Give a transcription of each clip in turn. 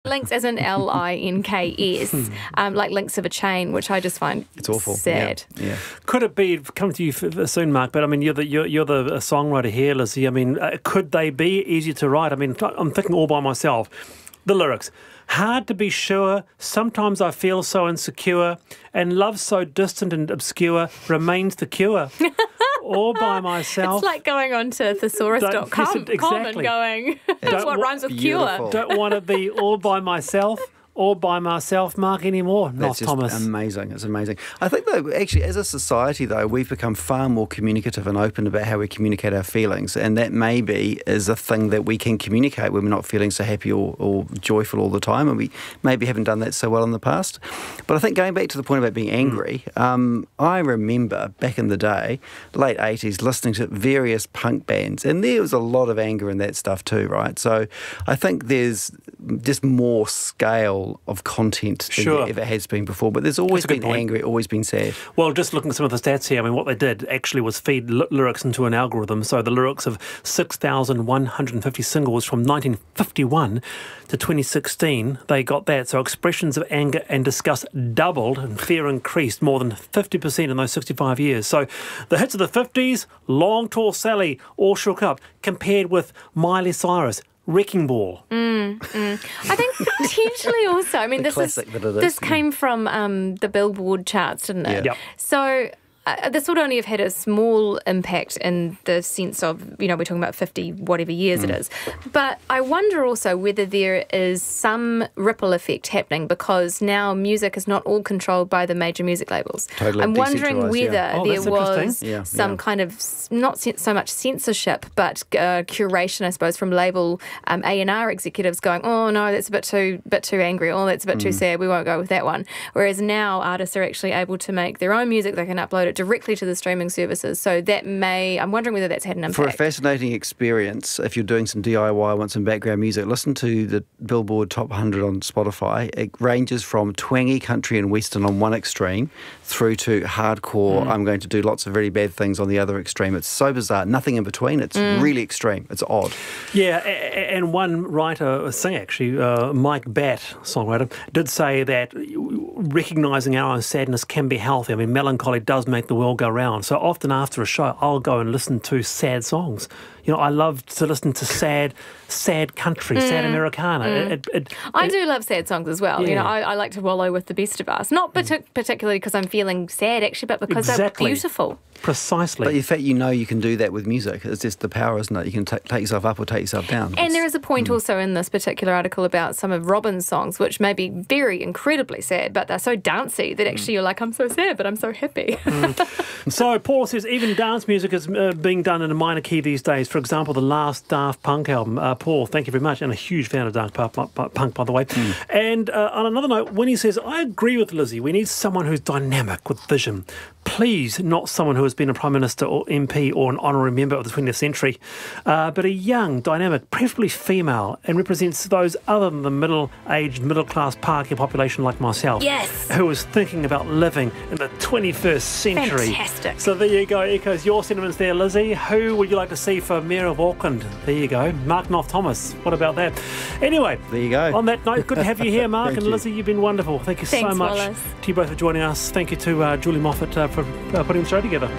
Links as in Links, like links of a chain, which I just find it's awful. Sad. Yeah. Could it be, come to you soon, Mark, but I mean, you're the songwriter here, Lizzie. I mean, could they be easy to write? I mean, I'm thinking all by myself. The lyrics. Hard to be sure, sometimes I feel so insecure, and love so distant and obscure remains the cure. All by myself. It's like going on to thesaurus.com exactly. and going, that's what rhymes with cure. Don't want to be all by myself. All by myself, Mark, anymore. That's just Thomas. Amazing. It's amazing. I think, though, actually, as a society, though, we've become far more communicative and open about how we communicate our feelings, and that maybe is a thing that we can communicate when we're not feeling so happy or joyful all the time, and we maybe haven't done that so well in the past. But I think going back to the point about being angry, I remember back in the day, late 80s, listening to various punk bands, and there was a lot of anger in that stuff too, right? So I think there's just more scale of content than there ever has been before, but there's always been angry, always been sad. Well, just looking at some of the stats here, I mean, what they did actually was feed lyrics into an algorithm. So the lyrics of 6,150 singles from 1951 to 2016, they got that. So expressions of anger and disgust doubled and fear increased more than 50% in those 65 years. So the hits of the 50s, Long Tall Sally, All Shook Up, compared with Miley Cyrus, Wrecking Ball. I think potentially also, I mean, this came from the Billboard charts, didn't it? Yeah. Yep. So this would only have had a small impact in the sense of, we're talking about 50 whatever years it is. But I wonder also whether there is some ripple effect happening because now music is not all controlled by the major music labels. Totally. I'm wondering whether there was some kind of, not so much censorship, but curation, I suppose, from label A&R executives going, oh no, that's a bit too angry, oh that's a bit too sad, we won't go with that one. Whereas now artists are actually able to make their own music, they can upload it directly to the streaming services. So that I'm wondering whether that's had an impact. For a fascinating experience, if you're doing some DIY, want some background music, listen to the Billboard Top 100 on Spotify. It ranges from twangy country and western on one extreme through to hardcore, I'm going to do lots of very bad things on the other extreme. It's so bizarre. Nothing in between. It's really extreme. It's odd. Yeah, and one writer, singer actually, Mike Batt, songwriter, did say that recognising our own sadness can be healthy. I mean, melancholy does make the world go round. So often after a show, I'll go and listen to sad songs. I love to listen to sad country, sad Americana. I do love sad songs as well. Yeah. I like to wallow with the best of us. Not particularly because I'm feeling sad, actually, but because they're beautiful. Precisely. But in fact, you can do that with music. It's just the power, isn't it? You can take yourself up or take yourself down. And there is a point also in this particular article about some of Robin's songs, which may be very incredibly sad, but they're so dancey that actually you're like, I'm so sad, but I'm so happy. So Paul says even dance music is being done in a minor key these days. For example, the last Daft Punk album. Paul, thank you very much. And a huge fan of Daft Punk, by the way. And on another note, Winnie says, I agree with Lizzie. We need someone who's dynamic with vision. Please, not someone who has been a Prime Minister or MP or an honorary member of the 20th century, but a young, dynamic, preferably female, and represents those other than the middle-aged, middle-class parking population like myself. Yes. Who is thinking about living in the 21st century. Fantastic. So there you go, echoes your sentiments there, Lizzie. Who would you like to see for Mayor of Auckland? There you go. Mark Knopf Thomas. What about that? Anyway, there you go. On that note, good to have you here, Mark and Lizzie. You've been wonderful. Thank you so much. Wallace. To you both for joining us. Thank you to Julie Moffat for putting the show together.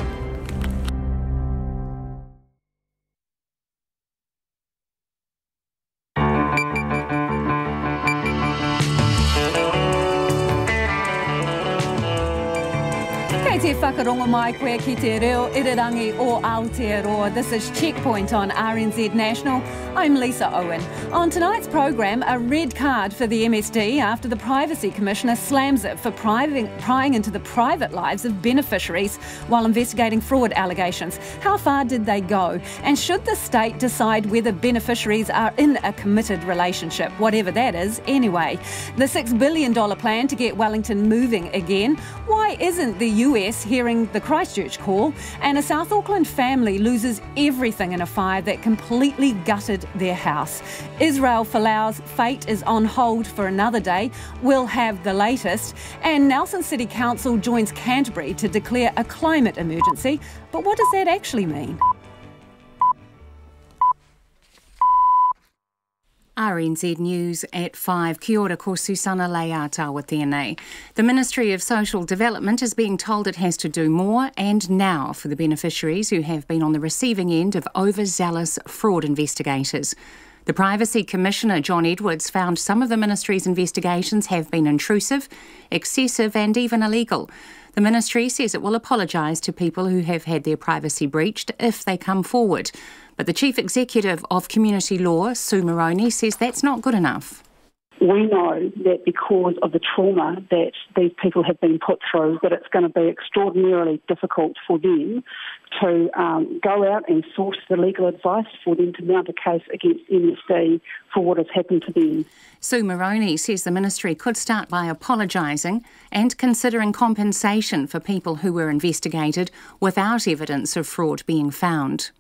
Te whakarongo mai koe ki te reo irirangi o Aotearoa. This is Checkpoint on RNZ National. I'm Lisa Owen. On tonight's programme, a red card for the MSD after the Privacy Commissioner slams it for prying into the private lives of beneficiaries while investigating fraud allegations. How far did they go? And should the state decide whether beneficiaries are in a committed relationship, whatever that is, anyway? The $6 billion plan to get Wellington moving again. Why isn't the US hearing the Christchurch Call? And a South Auckland family loses everything in a fire that completely gutted their house. Israel Folau's fate is on hold for another day. We'll have the latest. And Nelson City Council joins Canterbury to declare a climate emergency. But what does that actually mean? RNZ News at 5. Kia ora, ko Susana Leia tawa tēnei. The Ministry of Social Development is being told it has to do more and now for the beneficiaries who have been on the receiving end of overzealous fraud investigators. The Privacy Commissioner, John Edwards, found some of the Ministry's investigations have been intrusive, excessive and even illegal. The Ministry says it will apologise to people who have had their privacy breached if they come forward. But the Chief Executive of Community Law, Sue Moroney, says that's not good enough. We know that because of the trauma that these people have been put through, that it's going to be extraordinarily difficult for them to go out and source the legal advice for them to mount a case against MSD for what has happened to them. Sue Moroney says the Ministry could start by apologising and considering compensation for people who were investigated without evidence of fraud being found.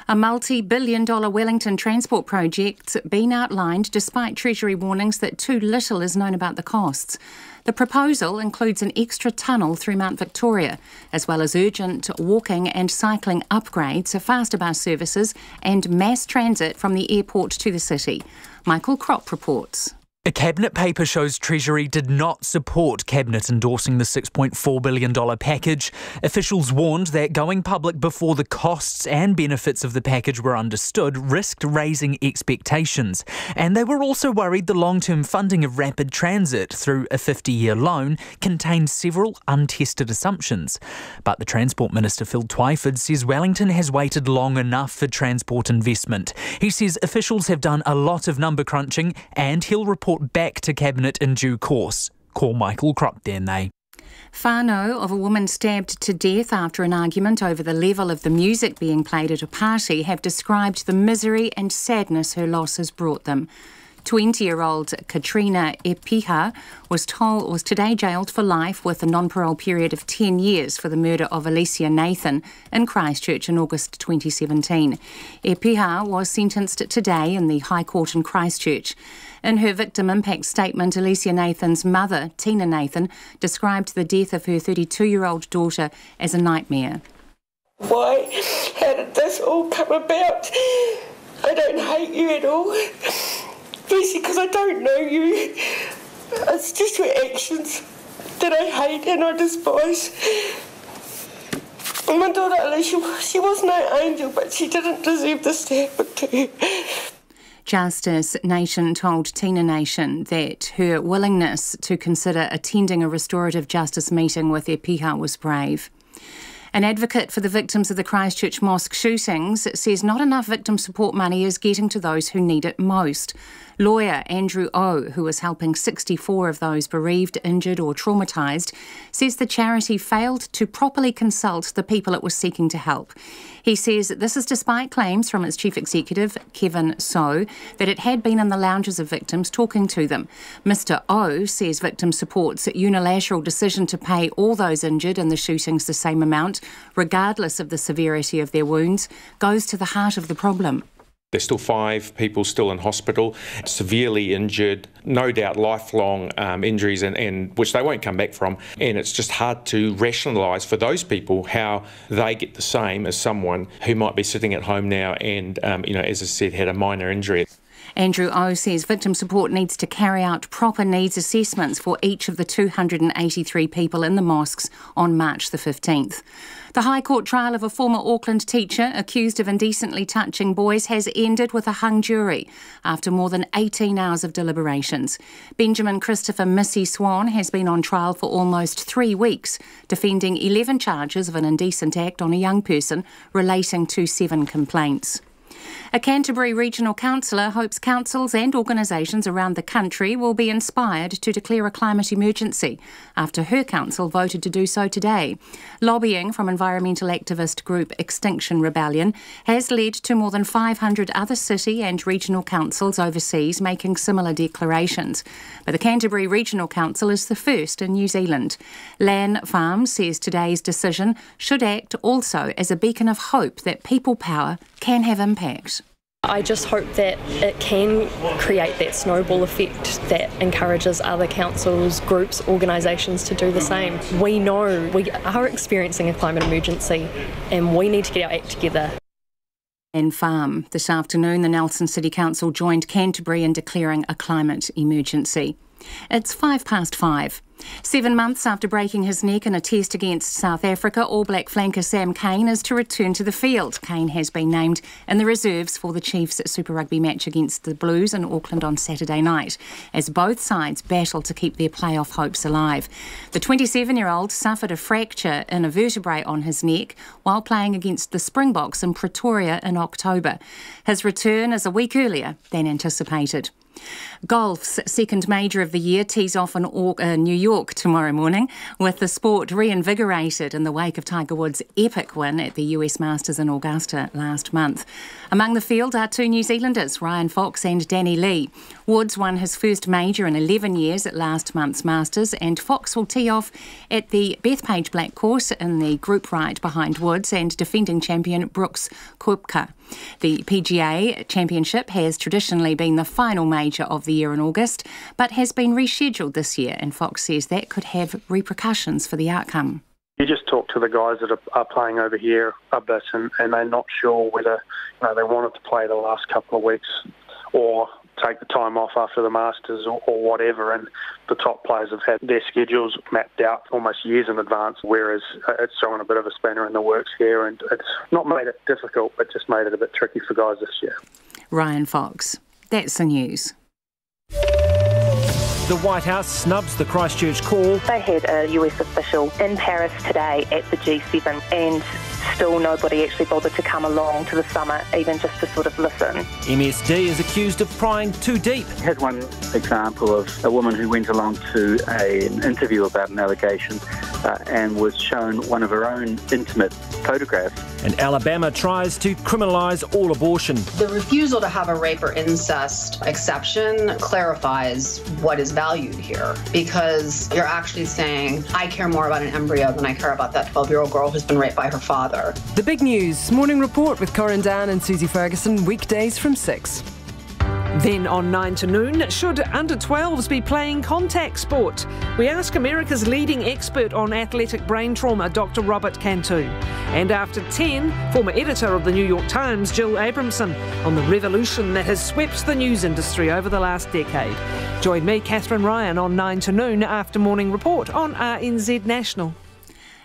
A multi-billion-dollar Wellington transport project's been outlined despite Treasury warnings that too little is known about the costs. The proposal includes an extra tunnel through Mount Victoria, as well as urgent walking and cycling upgrades, faster bus services and mass transit from the airport to the city. Michael Kropp reports. A Cabinet paper shows Treasury did not support Cabinet endorsing the $6.4 billion package. Officials warned that going public before the costs and benefits of the package were understood risked raising expectations. And they were also worried the long-term funding of rapid transit through a 50-year loan contained several untested assumptions. But the Transport Minister, Phil Twyford, says Wellington has waited long enough for transport investment. He says officials have done a lot of number crunching and he'll report back to Cabinet in due course. Call Michael Kropp tēnei. Whānau of a woman stabbed to death after an argument over the level of the music being played at a party have described the misery and sadness her loss has brought them. 20-year-old Katrina Epiha was today jailed for life with a non-parole period of 10 years for the murder of Alicia Nathan in Christchurch in August 2017. Epiha was sentenced today in the High Court in Christchurch. In her victim impact statement, Alicia Nathan's mother, Tina Nathan, described the death of her 32-year-old daughter as a nightmare. Why? How did this all come about? I don't hate you at all. Basically, because I don't know you. It's just your actions that I hate and I despise. My daughter Alicia, she was no angel, but she didn't deserve the stab too. Justice Nation told Tina Nation that her willingness to consider attending a restorative justice meeting with Epiha was brave. An advocate for the victims of the Christchurch mosque shootings says not enough victim support money is getting to those who need it most. Lawyer Andrew O, who is helping 64 of those bereaved, injured or traumatised, says the charity failed to properly consult the people it was seeking to help. He says this is despite claims from its chief executive, Kevin So, that it had been in the lounges of victims talking to them. Mr O says victim support's unilateral decision to pay all those injured in the shootings the same amount, regardless of the severity of their wounds, goes to the heart of the problem. There's still 5 people still in hospital, severely injured, no doubt lifelong injuries, and which they won't come back from. And it's just hard to rationalise for those people how they get the same as someone who might be sitting at home now and, as I said, had a minor injury. Andrew O says victim support needs to carry out proper needs assessments for each of the 283 people in the mosques on March the 15th. The High Court trial of a former Auckland teacher accused of indecently touching boys has ended with a hung jury after more than 18 hours of deliberations. Benjamin Christopher Missy Swan has been on trial for almost 3 weeks, defending 11 charges of an indecent act on a young person relating to 7 complaints. A Canterbury Regional Councillor hopes councils and organisations around the country will be inspired to declare a climate emergency after her council voted to do so today. Lobbying from environmental activist group Extinction Rebellion has led to more than 500 other city and regional councils overseas making similar declarations. But the Canterbury Regional Council is the first in New Zealand. Lan Farms says today's decision should act also as a beacon of hope that people power can have impact. I just hope that it can create that snowball effect that encourages other councils, groups, organisations to do the same. We know we are experiencing a climate emergency and we need to get our act together. And farm. This afternoon, the Nelson City Council joined Canterbury in declaring a climate emergency. It's 5:05. 7 months after breaking his neck in a test against South Africa, All Black flanker Sam Cane is to return to the field. Cane has been named in the reserves for the Chiefs' Super Rugby match against the Blues in Auckland on Saturday night, as both sides battle to keep their playoff hopes alive. The 27-year-old suffered a fracture in a vertebrae on his neck while playing against the Springboks in Pretoria in October. His return is a week earlier than anticipated. Golf's second major of the year tees off in New York tomorrow morning, with the sport reinvigorated in the wake of Tiger Woods' epic win at the US Masters in Augusta last month. Among the field are two New Zealanders, Ryan Fox and Danny Lee. Woods won his first major in 11 years at last month's Masters, and Fox will tee off at the Bethpage Black course in the group right behind Woods and defending champion Brooks Koepka. The PGA Championship has traditionally been the final major of the year in August, but has been rescheduled this year, and Fox says that could have repercussions for the outcome. You just talk to the guys that are playing over here a bit, and they're not sure whether they wanted to play the last couple of weeks or take the time off after the Masters or whatever, and the top players have had their schedules mapped out almost years in advance, whereas it's throwing a bit of a spanner in the works here, and it's not made it difficult, but just made it a bit tricky for guys this year. Ryan Fox. That's the news. The White House snubs the Christchurch Call. They had a US official in Paris today at the G7, and still nobody actually bothered to come along to the summit, even just to sort of listen. MSD is accused of prying too deep. I had one example of a woman who went along to an interview about an allegation and was shown one of her own intimate photographs. And Alabama tries to criminalise all abortion. The refusal to have a rape or incest exception clarifies what is valued here, because you're actually saying, I care more about an embryo than I care about that 12-year-old girl who's been raped by her father. The Big News Morning Report with Corin Dan and Susie Ferguson, weekdays from 6. Then on 9 to noon, should under-12s be playing contact sport? We ask America's leading expert on athletic brain trauma, Dr. Robert Cantu. And after 10, former editor of the New York Times, Jill Abramson, on the revolution that has swept the news industry over the last decade. Join me, Catherine Ryan, on 9 to noon after Morning Report on RNZ National.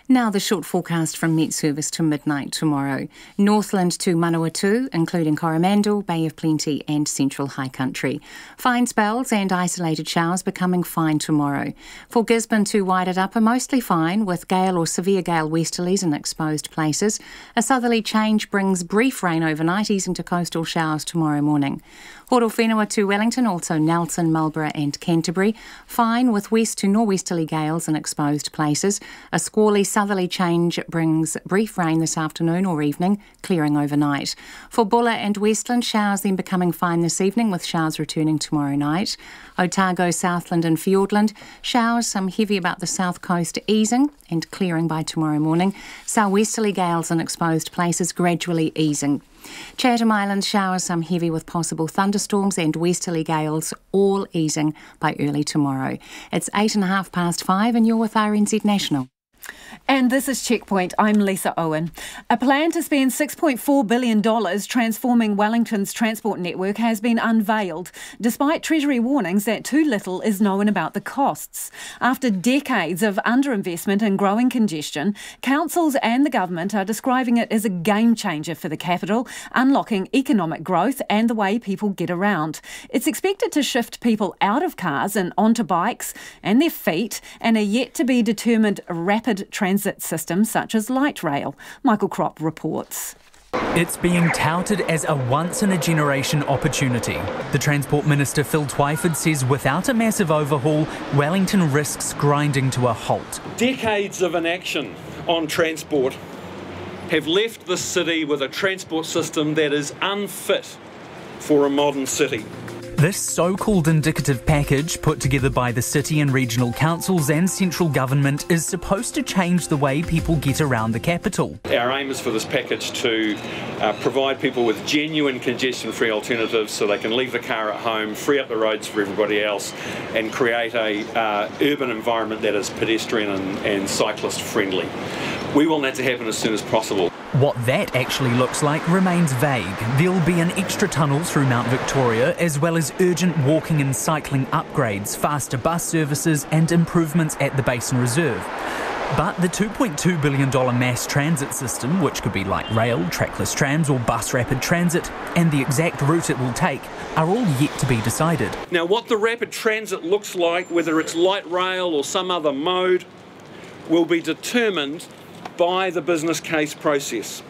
Now the short forecast from Met Service to midnight tomorrow. Northland to Manawatu, including Coromandel, Bay of Plenty and Central High Country. Fine spells and isolated showers becoming fine tomorrow. For Gisborne to Wairarapa, mostly fine, with gale or severe gale westerlies in exposed places. A southerly change brings brief rain overnight, easing to coastal showers tomorrow morning. Horowhenua to Wellington, also Nelson, Marlborough and Canterbury. Fine with west to norwesterly gales in exposed places. A squally southerly change brings brief rain this afternoon or evening, clearing overnight. For Bulla and Westland, showers then becoming fine this evening, with showers returning tomorrow night. Otago, Southland and Fiordland, showers, some heavy about the south coast, easing and clearing by tomorrow morning. Southwesterly gales in exposed places gradually easing. Chatham Islands, showers, some heavy with possible thunderstorms and westerly gales, all easing by early tomorrow. It's 5:08 and you're with RNZ National. And this is Checkpoint. I'm Lisa Owen. A plan to spend $6.4 billion transforming Wellington's transport network has been unveiled, despite Treasury warnings that too little is known about the costs. After decades of underinvestment and growing congestion, councils and the government are describing it as a game changer for the capital, unlocking economic growth and the way people get around. It's expected to shift people out of cars and onto bikes and their feet, and a yet to be determined rapid transit systems such as light rail. Michael Kropp reports. It's being touted as a once-in-a-generation opportunity. The Transport Minister Phil Twyford says without a massive overhaul, Wellington risks grinding to a halt. Decades of inaction on transport have left this city with a transport system that is unfit for a modern city. This so-called indicative package, put together by the city and regional councils and central government, is supposed to change the way people get around the capital. Our aim is for this package to provide people with genuine congestion-free alternatives so they can leave the car at home, free up the roads for everybody else, and create a urban environment that is pedestrian and cyclist-friendly. We want that to happen as soon as possible. What that actually looks like remains vague. There'll be an extra tunnel through Mount Victoria, as well as urgent walking and cycling upgrades, faster bus services and improvements at the Basin Reserve. But the $2.2 billion mass transit system, which could be like rail, trackless trams or bus rapid transit, and the exact route it will take are all yet to be decided. Now, what the rapid transit looks like, whether it's light rail or some other mode, will be determined by the business case process.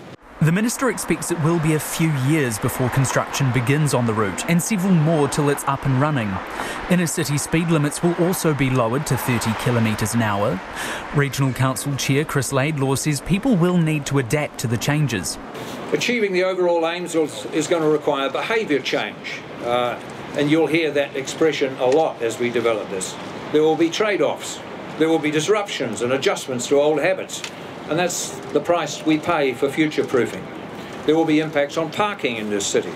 The Minister expects it will be a few years before construction begins on the route and several more till it's up and running. Inner city speed limits will also be lowered to 30 kilometres an hour. Regional Council Chair Chris Laidlaw says people will need to adapt to the changes. Achieving the overall aims is going to require behaviour change, and you'll hear that expression a lot as we develop this. There will be trade-offs, there will be disruptions and adjustments to old habits. And that's the price we pay for future-proofing. There will be impacts on parking in this city.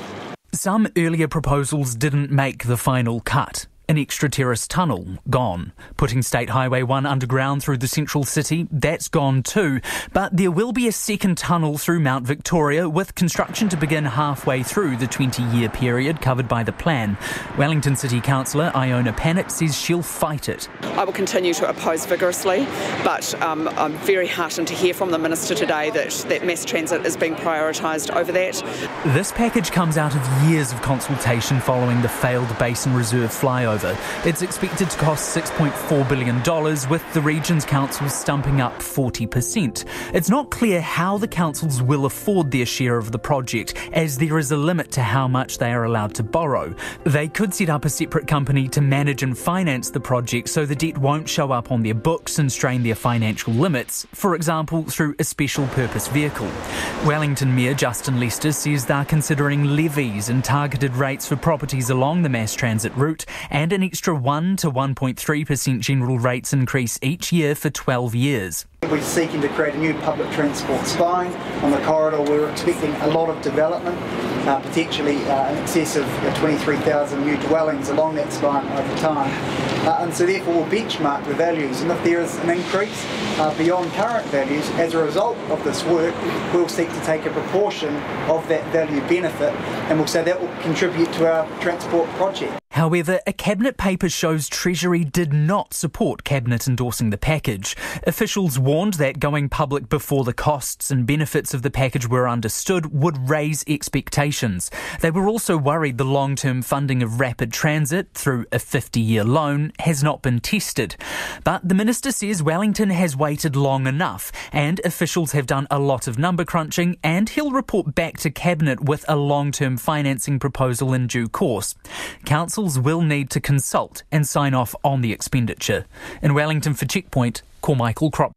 Some earlier proposals didn't make the final cut. An extra terrace tunnel, gone. Putting State Highway 1 underground through the central city, that's gone too. But there will be a second tunnel through Mount Victoria, with construction to begin halfway through the 20-year period covered by the plan. Wellington City Councillor Iona Pannett says she'll fight it. I will continue to oppose vigorously, but I'm very heartened to hear from the Minister today that mass transit is being prioritised over that. This package comes out of years of consultation following the failed Basin Reserve flyover. It's expected to cost $6.4 billion, with the region's councils stumping up 40%. It's not clear how the councils will afford their share of the project, as there is a limit to how much they are allowed to borrow. They could set up a separate company to manage and finance the project so the debt won't show up on their books and strain their financial limits, for example through a special purpose vehicle. Wellington Mayor Justin Lester says they're considering levies and targeted rates for properties along the mass transit route, and an extra 1 to 1.3% general rates increase each year for 12 years. We're seeking to create a new public transport spine on the corridor. We're expecting a lot of development, potentially in excess of 23,000 new dwellings along that spine over time. And so therefore we'll benchmark the values, and if there is an increase beyond current values as a result of this work, we'll seek to take a proportion of that value benefit, and we'll say that will contribute to our transport project. However, a Cabinet paper shows Treasury did not support Cabinet endorsing the package. Officials warned that going public before the costs and benefits of the package were understood would raise expectations. They were also worried the long-term funding of rapid transit through a 50-year loan has not been tested. But the Minister says Wellington has waited long enough, and officials have done a lot of number crunching, and he'll report back to Cabinet with a long-term financing proposal in due course. Councils will need to consult and sign off on the expenditure. In Wellington for Checkpoint, Carmichael Crop.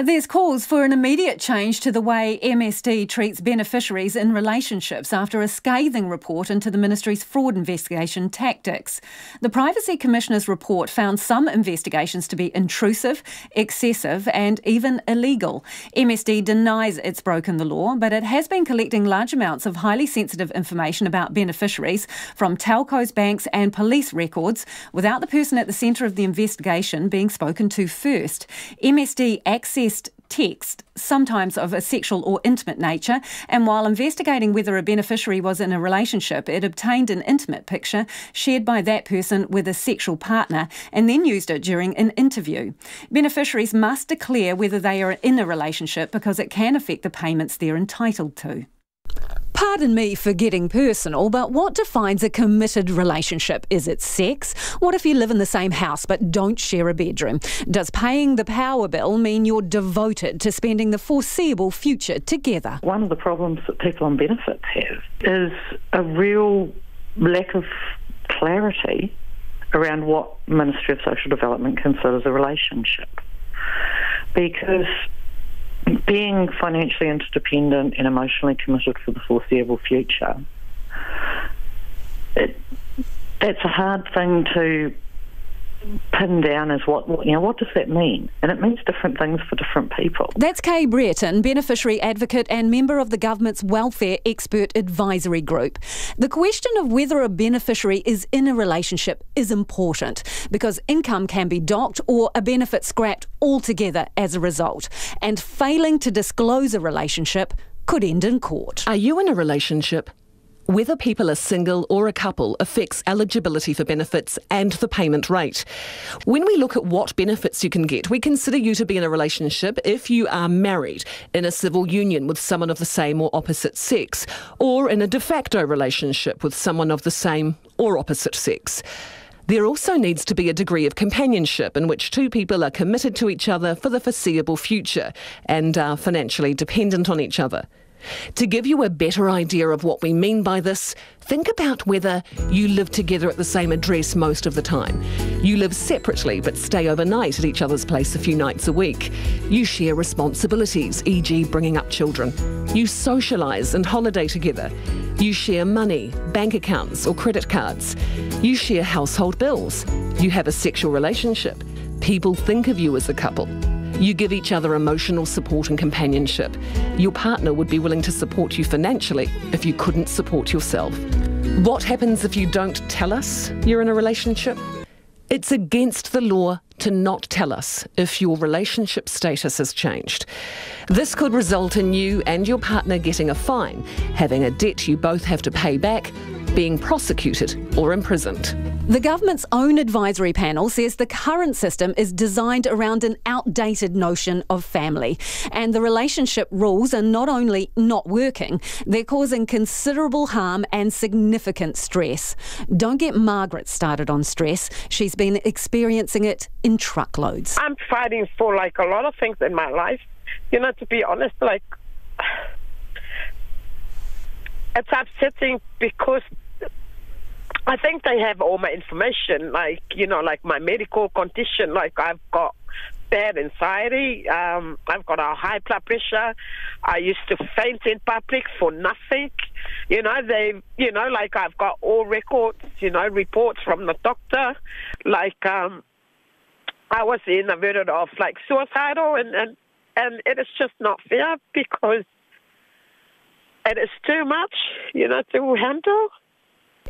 There's calls for an immediate change to the way MSD treats beneficiaries in relationships after a scathing report into the Ministry's fraud investigation tactics. The Privacy Commissioner's report found some investigations to be intrusive, excessive and even illegal. MSD denies it's broken the law, but it has been collecting large amounts of highly sensitive information about beneficiaries from telcos, banks and police records without the person at the centre of the investigation being spoken to first. MSD accessed text, sometimes of a sexual or intimate nature, and while investigating whether a beneficiary was in a relationship, it obtained an intimate picture shared by that person with a sexual partner and then used it during an interview. Beneficiaries must declare whether they are in a relationship because it can affect the payments they're entitled to. Pardon me for getting personal, but what defines a committed relationship? Is it sex? What if you live in the same house but don't share a bedroom? Does paying the power bill mean you're devoted to spending the foreseeable future together? One of the problems that people on benefits have is a real lack of clarity around what Ministry of Social Development considers a relationship. Because being financially interdependent and emotionally committed for the foreseeable future, that's a hard thing to pin down as what does that mean? And it means different things for different people. That's Kay Brereton, beneficiary advocate and member of the government's Welfare Expert Advisory Group. The question of whether a beneficiary is in a relationship is important because income can be docked or a benefit scrapped altogether as a result. And failing to disclose a relationship could end in court. Are you in a relationship? Whether people are single or a couple affects eligibility for benefits and the payment rate. When we look at what benefits you can get, we consider you to be in a relationship if you are married, in a civil union with someone of the same or opposite sex, or in a de facto relationship with someone of the same or opposite sex. There also needs to be a degree of companionship in which two people are committed to each other for the foreseeable future and are financially dependent on each other. To give you a better idea of what we mean by this, think about whether you live together at the same address most of the time. You live separately but stay overnight at each other's place a few nights a week. You share responsibilities, e.g. bringing up children. You socialise and holiday together. You share money, bank accounts or credit cards. You share household bills. You have a sexual relationship. People think of you as a couple. You give each other emotional support and companionship. Your partner would be willing to support you financially if you couldn't support yourself. What happens if you don't tell us you're in a relationship? It's against the law to not tell us if your relationship status has changed. This could result in you and your partner getting a fine, having a debt you both have to pay back, being prosecuted or imprisoned. The government's own advisory panel says the current system is designed around an outdated notion of family, and the relationship rules are not only not working, they're causing considerable harm and significant stress. Don't get Margaret started on stress. She's been experiencing it in truckloads. I'm fighting for a lot of things in my life. To be honest, it's upsetting because I think they have all my information, like my medical condition, I've got bad anxiety, I've got a high blood pressure, I used to faint in public for nothing, I've got all records, reports from the doctor, I was in a verdict of suicidal and it is just not fair because it is too much, to handle.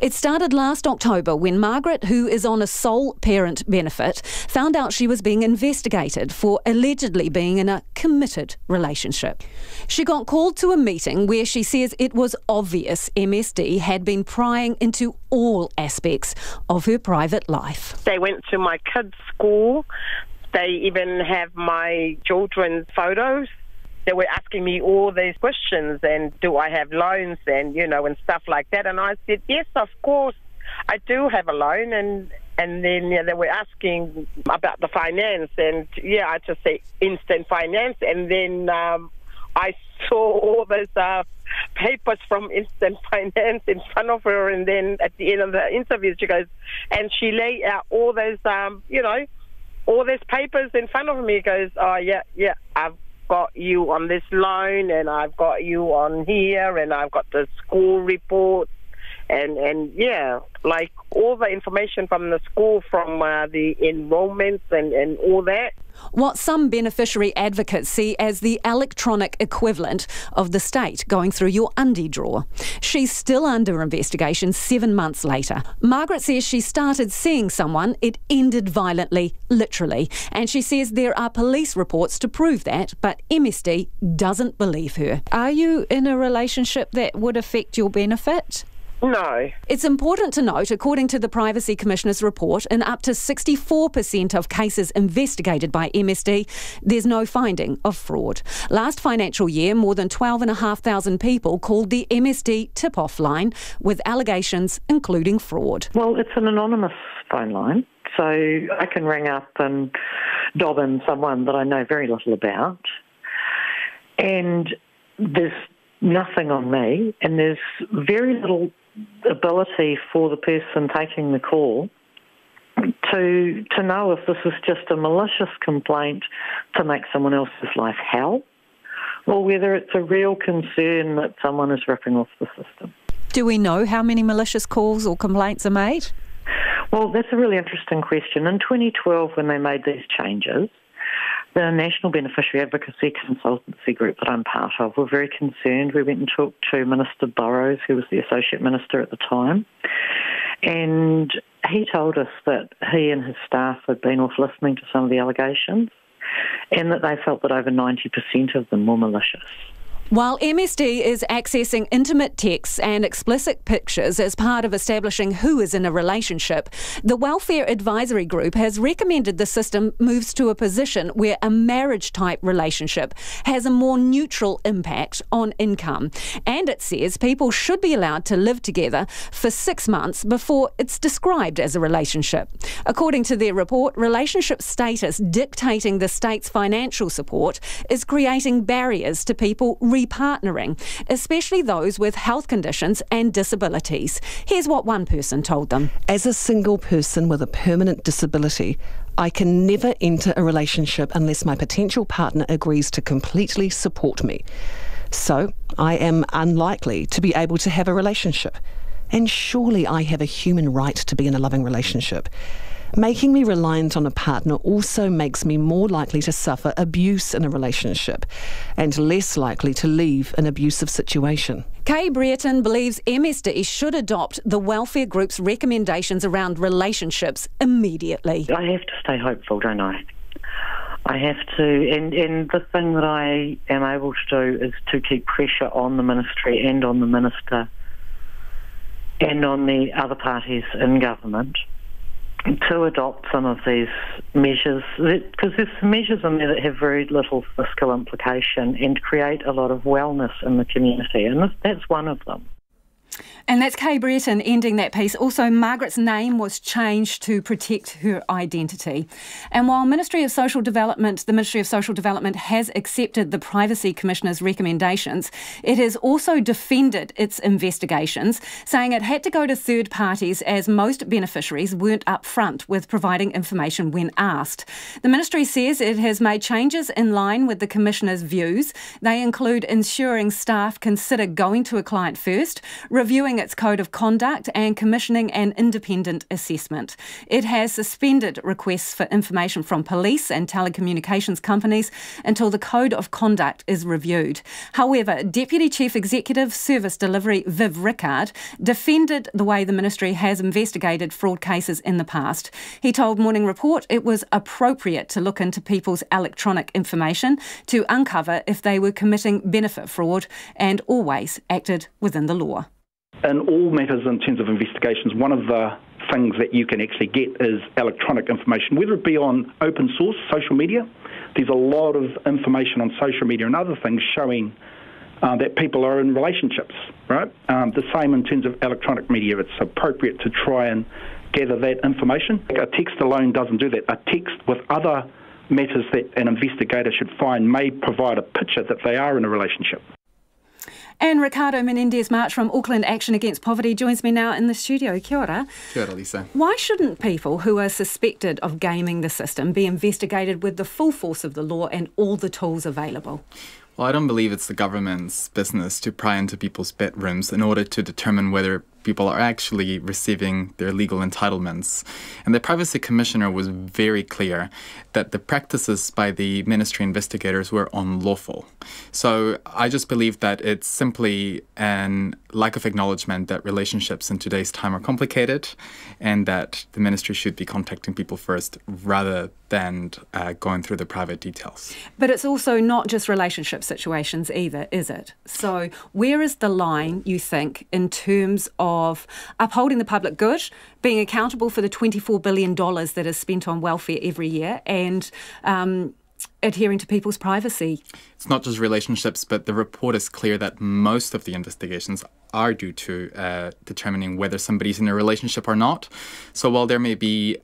It started last October when Margaret, who is on a sole parent benefit, found out she was being investigated for allegedly being in a committed relationship. She got called to a meeting where she says it was obvious MSD had been prying into all aspects of her private life. They went to my kids' school. They even have my children's photos. They were asking me all these questions and do I have loans and, and stuff like that. And I said, yes, of course, I do have a loan. And then they were asking about the finance. And, I just say instant finance. And then I saw all those papers from instant finance in front of her. And then at the end of the interview, she goes, and she laid out all those, all these papers in front of me. Goes, oh, yeah, I've got you on this loan and I've got you on here and I've got the school reports and all the information from the school, from the enrollments and all that. What some beneficiary advocates see as the electronic equivalent of the state going through your undie drawer. She's still under investigation 7 months later. Margaret says she started seeing someone, it ended violently, literally, and she says there are police reports to prove that, but MSD doesn't believe her. Are you in a relationship that would affect your benefit? No. It's important to note, according to the Privacy Commissioner's report, in up to 64% of cases investigated by MSD, there's no finding of fraud. Last financial year, more than 12,500 people called the MSD tip-off line with allegations including fraud. Well, it's an anonymous phone line, so I can ring up and dob in someone that I know very little about, and there's nothing on me, and there's very little ability for the person taking the call to know if this is just a malicious complaint to make someone else's life hell, or whether it's a real concern that someone is ripping off the system. Do we know how many malicious calls or complaints are made? Well, that's a really interesting question. In 2012, when they made these changes, the National Beneficiary Advocacy Consultancy Group that I'm part of were very concerned. We went and talked to Minister Burrows, who was the Associate Minister at the time, and he told us that he and his staff had been off listening to some of the allegations and that they felt that over 90% of them were malicious. While MSD is accessing intimate texts and explicit pictures as part of establishing who is in a relationship, the Welfare Advisory Group has recommended the system moves to a position where a marriage-type relationship has a more neutral impact on income. And it says people should be allowed to live together for 6 months before it's described as a relationship. According to their report, relationship status dictating the state's financial support is creating barriers to people partnering, especially those with health conditions and disabilities. Here's what one person told them. As a single person with a permanent disability, I can never enter a relationship unless my potential partner agrees to completely support me. So I am unlikely to be able to have a relationship. And surely I have a human right to be in a loving relationship. Making me reliant on a partner also makes me more likely to suffer abuse in a relationship and less likely to leave an abusive situation. Kay Brereton believes MSD should adopt the welfare group's recommendations around relationships immediately. I have to stay hopeful, don't I? I have to, and the thing that I am able to do is to keep pressure on the ministry and on the minister and on the other parties in government to adopt some of these measures, because there's some measures in there that have very little fiscal implication and create a lot of wellness in the community, and that's one of them. And that's Kay Brereton ending that piece. Also, Margaret's name was changed to protect her identity. And while the Ministry of Social Development has accepted the Privacy Commissioner's recommendations, it has also defended its investigations, saying it had to go to third parties as most beneficiaries weren't upfront with providing information when asked. The Ministry says it has made changes in line with the Commissioner's views. They include ensuring staff consider going to a client first, reviewing its code of conduct and commissioning an independent assessment. It has suspended requests for information from police and telecommunications companies until the code of conduct is reviewed. However, Deputy Chief Executive Service Delivery Viv Rickard defended the way the ministry has investigated fraud cases in the past. He told Morning Report it was appropriate to look into people's electronic information to uncover if they were committing benefit fraud and always acted within the law. In all matters in terms of investigations, one of the things that you can actually get is electronic information, whether it be on open source, social media. There's a lot of information on social media and other things showing that people are in relationships, right? The same in terms of electronic media. It's appropriate to try and gather that information. A text alone doesn't do that. A text with other matters that an investigator should find may provide a picture that they are in a relationship. And Ricardo Menendez-March from Auckland Action Against Poverty joins me now in the studio. Kia ora. Kia ora, Lisa. Why shouldn't people who are suspected of gaming the system be investigated with the full force of the law and all the tools available? Well, I don't believe it's the government's business to pry into people's bedrooms in order to determine whether people are actually receiving their legal entitlements. And the Privacy Commissioner was very clear that the practices by the ministry investigators were unlawful. So I just believe that it's simply an lack of acknowledgement that relationships in today's time are complicated and that the ministry should be contacting people first rather than going through the private details. But it's also not just relationship situations either, is it? So where is the line, you think, in terms of upholding the public good, being accountable for the $24 billion that is spent on welfare every year, and adhering to people's privacy? It's not just relationships, but the report is clear that most of the investigations are due to determining whether somebody's in a relationship or not. So while there may be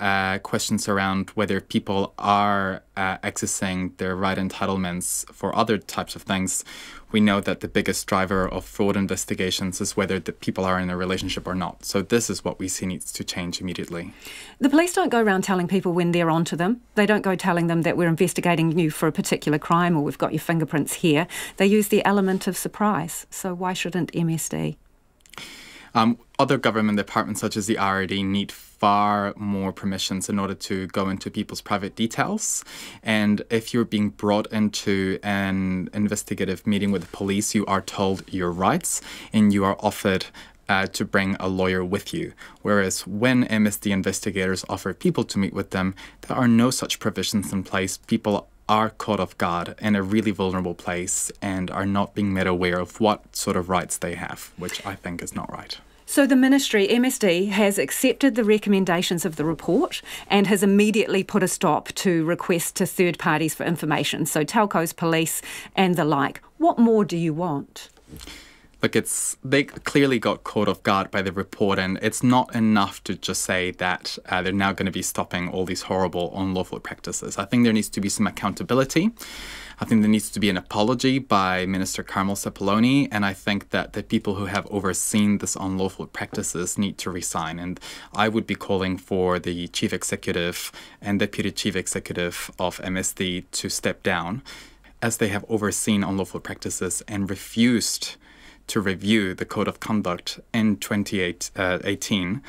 questions around whether people are accessing their right entitlements for other types of things, we know that the biggest driver of fraud investigations is whether the people are in a relationship or not. So this is what we see needs to change immediately. The police don't go around telling people when they're onto them. They don't go telling them that we're investigating you for a particular crime or we've got your fingerprints here. They use the element of surprise. So why shouldn't MSD? Other government departments, such as the RRD, need far more permissions in order to go into people's private details. And if you're being brought into an investigative meeting with the police, you are told your rights and you are offered to bring a lawyer with you. Whereas when MSD investigators offer people to meet with them, there are no such provisions in place. People are caught off guard in a really vulnerable place and are not being made aware of what sort of rights they have, which I think is not right. So the Ministry, MSD, has accepted the recommendations of the report and has immediately put a stop to requests to third parties for information, so telcos, police and the like. What more do you want? Look, they clearly got caught off guard by the report, and it's not enough to just say that they're now going to be stopping all these horrible, unlawful practices. I think there needs to be some accountability. I think there needs to be an apology by Minister Carmel Sepuloni, and I think that the people who have overseen this unlawful practices need to resign. And I would be calling for the Chief Executive and Deputy Chief Executive of MSD to step down, as they have overseen unlawful practices and refused to review the Code of Conduct in 2018,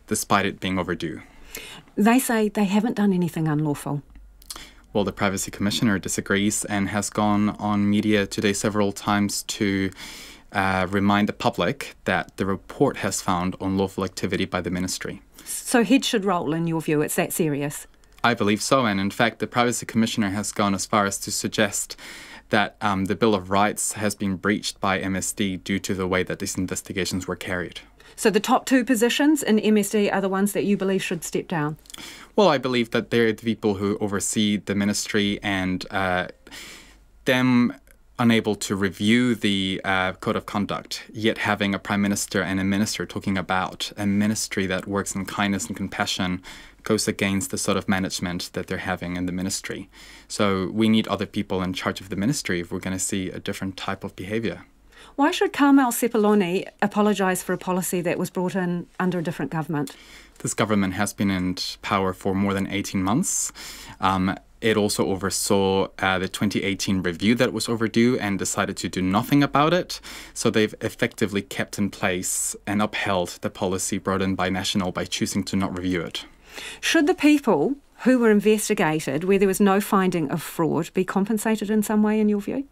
despite it being overdue. They say they haven't done anything unlawful. Well, the Privacy Commissioner disagrees and has gone on media today several times to remind the public that the report has found unlawful activity by the Ministry. So heads should roll, in your view? It's that serious? I believe so, and in fact, the Privacy Commissioner has gone as far as to suggest that the Bill of Rights has been breached by MSD due to the way that these investigations were carried. So the top two positions in MSD are the ones that you believe should step down? Well, I believe that they're the people who oversee the ministry, and them unable to review the Code of Conduct, yet having a Prime Minister and a Minister talking about a ministry that works in kindness and compassion goes against the sort of management that they're having in the ministry. So we need other people in charge of the ministry if we're going to see a different type of behaviour. Why should Carmel Sepuloni apologise for a policy that was brought in under a different government? This government has been in power for more than 18 months. It also oversaw the 2018 review that was overdue and decided to do nothing about it. So they've effectively kept in place and upheld the policy brought in by National by choosing to not review it. Should the people who were investigated, where there was no finding of fraud, be compensated in some way, in your view?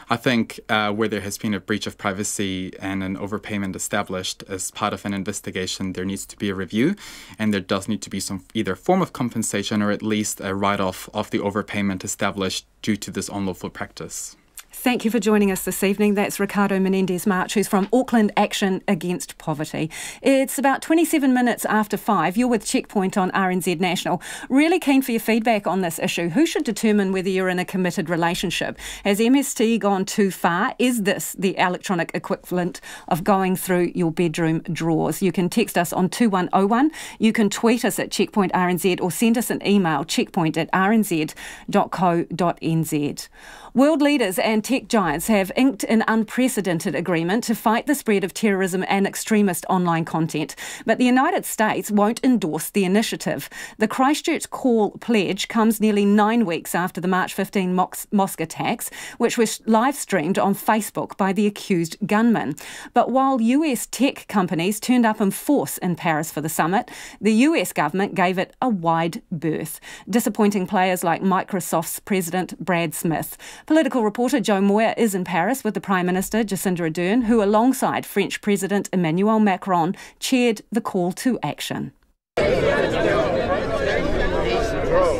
I think where there has been a breach of privacy and an overpayment established as part of an investigation, there needs to be a review, and there does need to be some either form of compensation or at least a write-off of the overpayment established due to this unlawful practice. Thank you for joining us this evening. That's Ricardo Menendez-March, who's from Auckland Action Against Poverty. It's about 27 minutes after 5. You're with Checkpoint on RNZ National. Really keen for your feedback on this issue. Who should determine whether you're in a committed relationship? Has MSD gone too far? Is this the electronic equivalent of going through your bedroom drawers? You can text us on 2101. You can tweet us at Checkpoint RNZ or send us an email, checkpoint@rnz.co.nz. World leaders and tech giants have inked an unprecedented agreement to fight the spread of terrorism and extremist online content. But the United States won't endorse the initiative. The Christchurch Call pledge comes nearly 9 weeks after the March 15 mosque attacks, which were live-streamed on Facebook by the accused gunman. But while US tech companies turned up in force in Paris for the summit, the US government gave it a wide berth, disappointing players like Microsoft's president Brad Smith. Political reporter Joe Moyer is in Paris with the Prime Minister Jacinda Ardern, who alongside French President Emmanuel Macron chaired the call to action.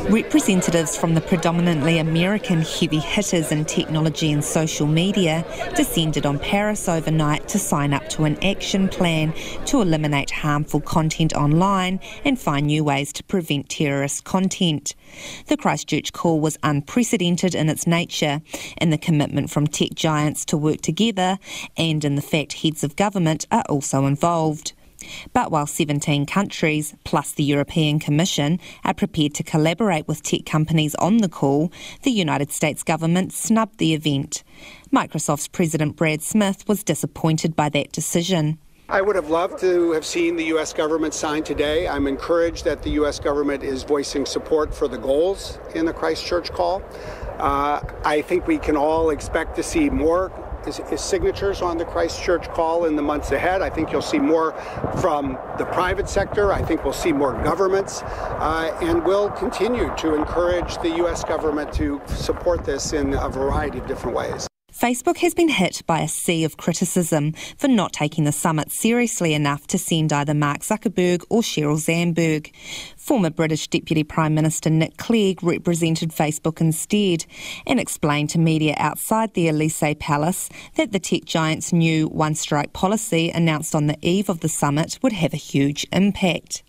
Representatives from the predominantly American heavy hitters in technology and social media descended on Paris overnight to sign up to an action plan to eliminate harmful content online and find new ways to prevent terrorist content. The Christchurch Call was unprecedented in its nature, in the commitment from tech giants to work together and in the fact heads of government are also involved. But while 17 countries, plus the European Commission, are prepared to collaborate with tech companies on the call, the United States government snubbed the event. Microsoft's President Brad Smith was disappointed by that decision. I would have loved to have seen the U.S. government sign today. I'm encouraged that the U.S. government is voicing support for the goals in the Christchurch Call. I think we can all expect to see more is signatures on the Christchurch Call in the months ahead. I think you'll see more from the private sector. I think we'll see more governments, and we'll continue to encourage the U.S. government to support this in a variety of different ways. Facebook has been hit by a sea of criticism for not taking the summit seriously enough to send either Mark Zuckerberg or Sheryl Sandberg. Former British Deputy Prime Minister Nick Clegg represented Facebook instead and explained to media outside the Elysee Palace that the tech giant's new one-strike policy announced on the eve of the summit would have a huge impact.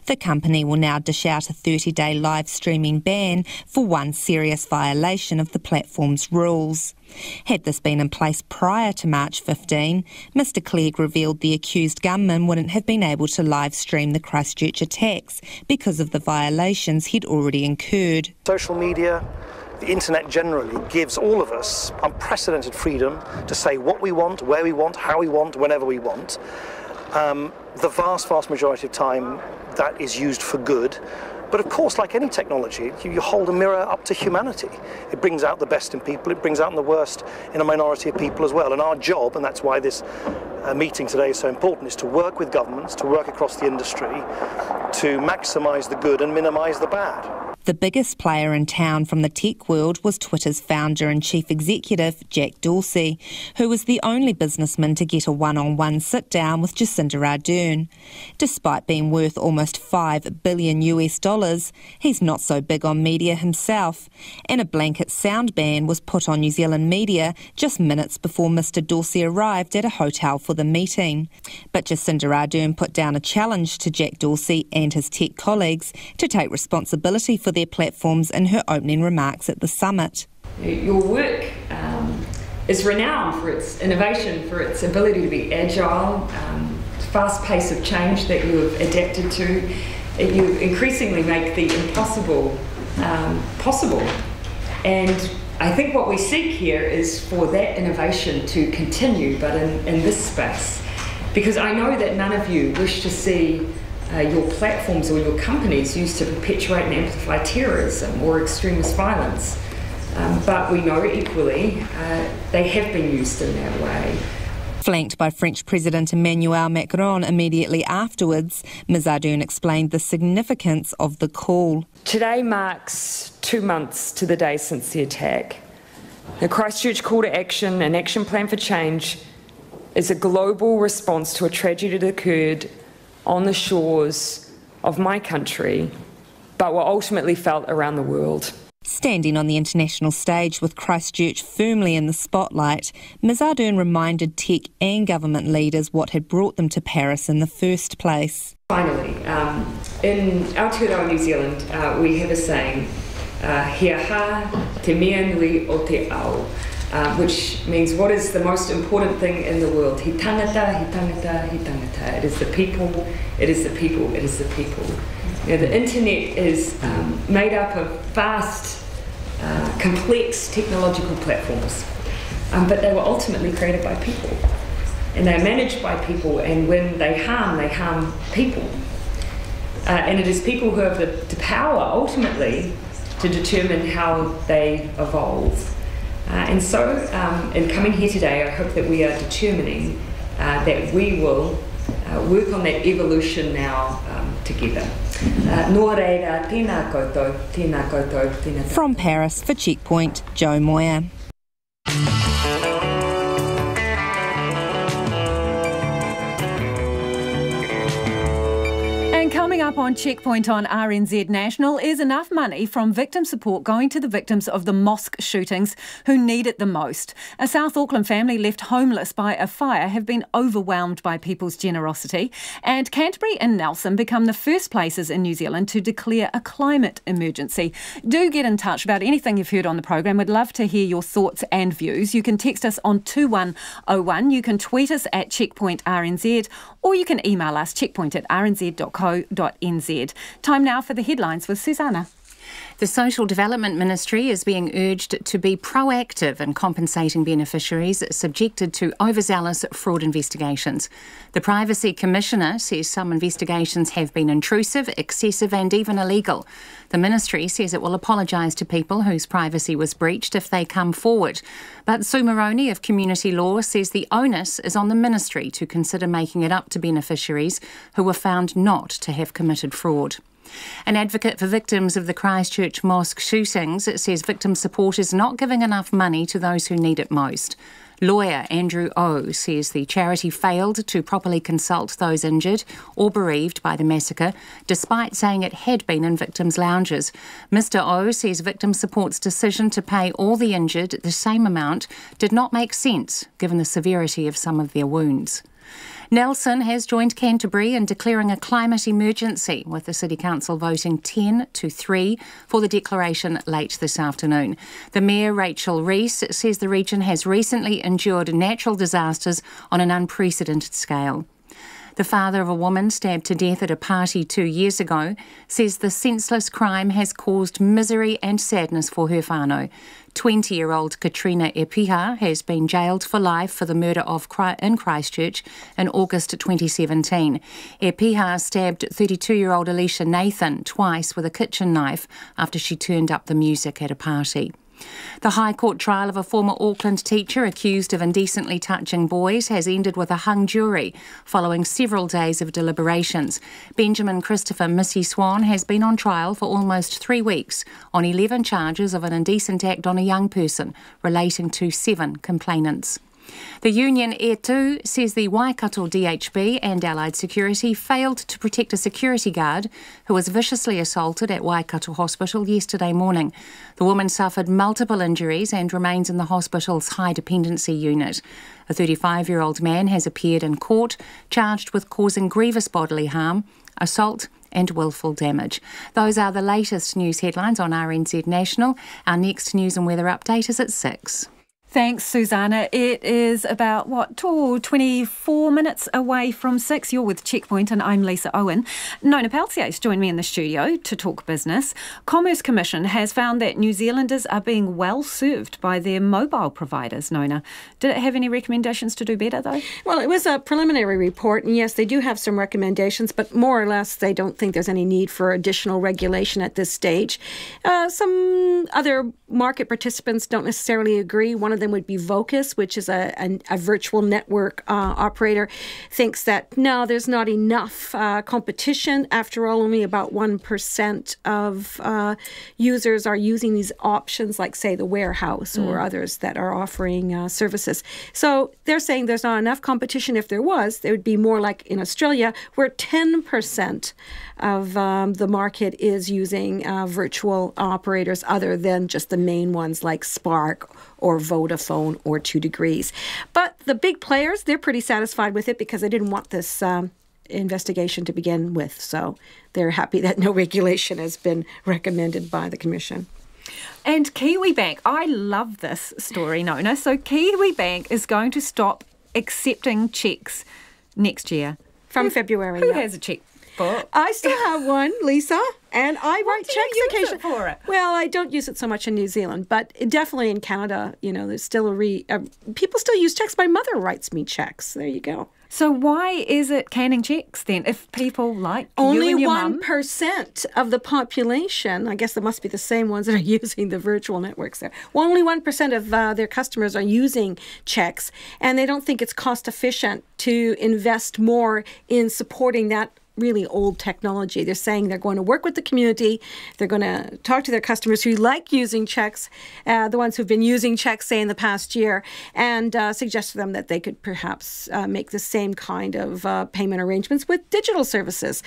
The company will now dish out a 30-day live streaming ban for one serious violation of the platform's rules. Had this been in place prior to March 15, Mr Clegg revealed the accused gunman wouldn't have been able to live stream the Christchurch attacks because of the violations he'd already incurred. Social media, the internet generally, gives all of us unprecedented freedom to say what we want, where we want, how we want, whenever we want. The vast majority of time that is used for good. But of course, like any technology, you hold a mirror up to humanity. It brings out the best in people, it brings out the worst in a minority of people as well. And our job, and that's why this meeting today is so important, is to work with governments, to work across the industry, to maximise the good and minimise the bad. The biggest player in town from the tech world was Twitter's founder and chief executive, Jack Dorsey, who was the only businessman to get a one-on-one sit-down with Jacinda Ardern. Despite being worth almost $5 billion, he's not so big on media himself, and a blanket sound ban was put on New Zealand media just minutes before Mr Dorsey arrived at a hotel for the meeting. But Jacinda Ardern put down a challenge to Jack Dorsey and his tech colleagues to take responsibility for their platforms in her opening remarks at the summit. Your work is renowned for its innovation, for its ability to be agile, fast pace of change that you have adapted to. You increasingly make the impossible possible. And I think what we seek here is for that innovation to continue, but in this space. Because I know that none of you wish to see your platforms or your companies used to perpetuate and amplify terrorism or extremist violence. But we know equally they have been used in that way. Flanked by French President Emmanuel Macron immediately afterwards, Ms Ardern explained the significance of the call. Today marks 2 months to the day since the attack. The Christchurch Call to Action and Action Plan for Change is a global response to a tragedy that occurred on the shores of my country, but were ultimately felt around the world. Standing on the international stage with Christchurch firmly in the spotlight, Ms Ardern reminded tech and government leaders what had brought them to Paris in the first place. Finally, in Aotearoa, New Zealand, we have a saying, he aha te mea nui o te ao, which means what is the most important thing in the world? He tangata, he tangata, he tangata. It is the people, it is the people, it is the people. You know, the internet is made up of vast, complex technological platforms, but they were ultimately created by people. And they're managed by people, and when they harm people. And it is people who have the power, ultimately, to determine how they evolve. And so, in coming here today, I hope that we are determining that we will work on that evolution now together. From Paris for Checkpoint, Joe Moyer. Coming up on Checkpoint on RNZ National is enough money from victim support going to the victims of the mosque shootings who need it the most. A South Auckland family left homeless by a fire have been overwhelmed by people's generosity, and Canterbury and Nelson become the first places in New Zealand to declare a climate emergency. Do get in touch about anything you've heard on the program. We'd love to hear your thoughts and views. You can text us on 2101, you can tweet us at Checkpoint RNZ, or you can email us checkpoint@rnz.co.nz. Time now for the headlines with Susanna. The Social Development Ministry is being urged to be proactive in compensating beneficiaries subjected to overzealous fraud investigations. The Privacy Commissioner says some investigations have been intrusive, excessive and even illegal. The ministry says it will apologise to people whose privacy was breached if they come forward. But Sue Moroney of Community Law says the onus is on the ministry to consider making it up to beneficiaries who were found not to have committed fraud. An advocate for victims of the Christchurch mosque shootings says victim support is not giving enough money to those who need it most. Lawyer Andrew O says the charity failed to properly consult those injured or bereaved by the massacre, despite saying it had been in victims' lounges. Mr O says victim support's decision to pay all the injured the same amount did not make sense, given the severity of some of their wounds. Nelson has joined Canterbury in declaring a climate emergency, with the City Council voting 10-3 for the declaration late this afternoon. The Mayor, Rachel Rees, says the region has recently endured natural disasters on an unprecedented scale. The father of a woman stabbed to death at a party 2 years ago says the senseless crime has caused misery and sadness for her whānau. 20-year-old Katrina Epiha has been jailed for life for the murder in Christchurch in August 2017. Epiha stabbed 32-year-old Alicia Nathan twice with a kitchen knife after she turned up the music at a party. The High Court trial of a former Auckland teacher accused of indecently touching boys has ended with a hung jury following several days of deliberations. Benjamin Christopher Missy Swan has been on trial for almost 3 weeks on 11 charges of an indecent act on a young person relating to 7 complainants. The union E2 says the Waikato DHB and Allied Security failed to protect a security guard who was viciously assaulted at Waikato Hospital yesterday morning. The woman suffered multiple injuries and remains in the hospital's high dependency unit. A 35-year-old man has appeared in court, charged with causing grievous bodily harm, assault and willful damage. Those are the latest news headlines on RNZ National. Our next news and weather update is at 6. Thanks, Susanna. It is about, 24 minutes away from 6. You're with Checkpoint and I'm Lisa Owen. Nona Peltier's joined me in the studio to talk business. Commerce Commission has found that New Zealanders are being well served by their mobile providers, Nona. Did it have any recommendations to do better, though? Well, it was a preliminary report, and yes, they do have some recommendations, but more or less they don't think there's any need for additional regulation at this stage. Some other market participants don't necessarily agree. One of them would be Vocus, which is a virtual network operator, thinks that no, there's not enough competition. After all, only about 1% of users are using these options, like, say, the Warehouse or others that are offering services. So they're saying there's not enough competition. If there was, there would be more like in Australia, where 10% of the market is using virtual operators other than just the main ones like Spark or Vodafone or 2 Degrees. But the big players, they're pretty satisfied with it because they didn't want this investigation to begin with. So they're happy that no regulation has been recommended by the Commission. And Kiwibank, I love this story, Nona. So Kiwibank is going to stop accepting cheques next year. From February. Who has a cheque? I still have one, Lisa, and I write checks occasionally. For it? Well, I don't use it so much in New Zealand, but definitely in Canada, there's still people still use checks. My mother writes me checks. There you go. So why is it canning checks then? If people like only you and your 1% of the population, I guess there must be the same ones that are using the virtual networks there. Well, only 1% of their customers are using checks, and they don't think it's cost efficient to invest more in supporting that really old technology. They're saying they're going to work with the community. They're going to talk to their customers who like using checks, the ones who've been using checks, say, in the past year, and suggest to them that they could perhaps make the same kind of payment arrangements with digital services,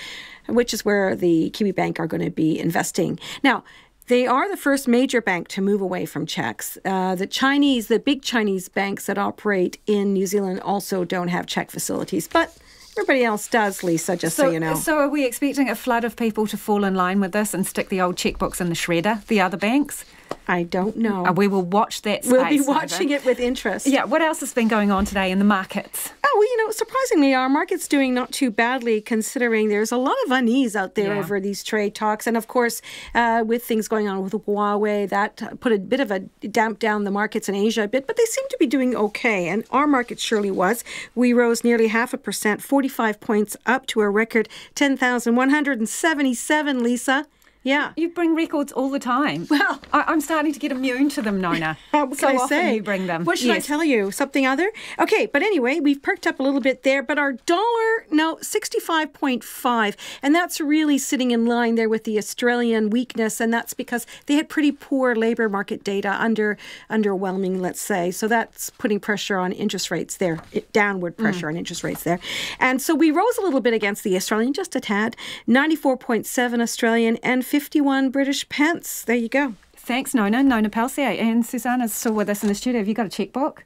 which is where the Kiwibank are going to be investing. Now, they are the first major bank to move away from checks. The big Chinese banks that operate in New Zealand also don't have check facilities, but everybody else does, Lisa, just so you know. So are we expecting a flood of people to fall in line with this and stick the old checkbooks in the shredder, the other banks? I don't know. We will watch that space. We'll be watching it with interest. Yeah, what else has been going on today in the markets? Oh, well, surprisingly, our market's doing not too badly considering there's a lot of unease out there over these trade talks. And of course, with things going on with Huawei, that put a bit of a damp down the markets in Asia a bit, but they seem to be doing okay. And our market surely was. We rose nearly 0.5%, 45 points up to a record 10,177, Lisa. Yeah. You bring records all the time. Well, I'm starting to get immune to them, Nona. What so can I often say? You bring them. What should I tell you? Something other? Okay, but anyway, we've perked up a little bit there, but our dollar, 65.5, and that's really sitting in line there with the Australian weakness, and that's because they had pretty poor labour market data, underwhelming, let's say. So that's putting pressure on interest rates there, downward pressure on interest rates there. And so we rose a little bit against the Australian, just a tad, 94.7 Australian and 51 British pence. There you go. Thanks, Nona. Nona Palsier. And Susanna's still with us in the studio. Have you got a checkbook?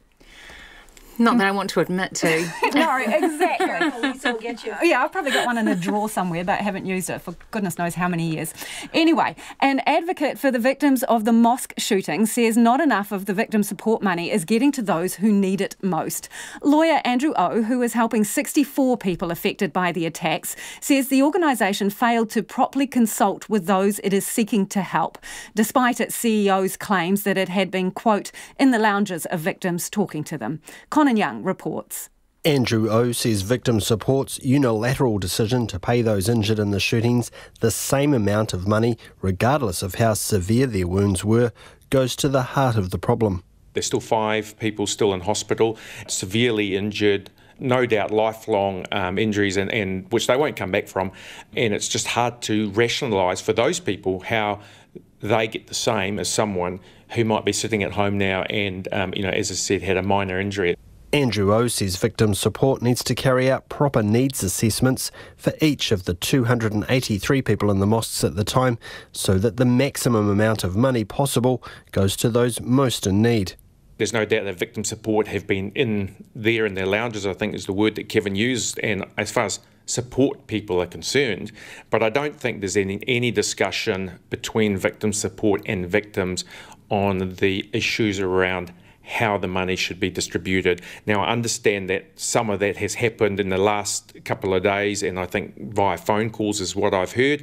Not that I want to admit to. No, exactly. Lisa will get you. Yeah, I've probably got one in a drawer somewhere, but haven't used it for goodness knows how many years. Anyway, an advocate for the victims of the mosque shooting says not enough of the victim support money is getting to those who need it most. Lawyer Andrew O, who is helping 64 people affected by the attacks, says the organisation failed to properly consult with those it is seeking to help, despite its CEO's claims that it had been, quote, in the lounges of victims talking to them. Conan Young reports. Andrew O says victim support's unilateral decision to pay those injured in the shootings the same amount of money, regardless of how severe their wounds were, goes to the heart of the problem. There's still 5 people still in hospital, severely injured, no doubt lifelong injuries, and which they won't come back from. And it's just hard to rationalise for those people how they get the same as someone who might be sitting at home now and, as I said, had a minor injury. Andrew O says victim support needs to carry out proper needs assessments for each of the 283 people in the mosques at the time, so that the maximum amount of money possible goes to those most in need. There's no doubt that victim support have been in their lounges, I think is the word that Kevin used, and as far as support people are concerned, but I don't think there's any discussion between victim support and victims on the issues around how the money should be distributed. Now, I understand that some of that has happened in the last couple of days, and I think via phone calls is what I've heard.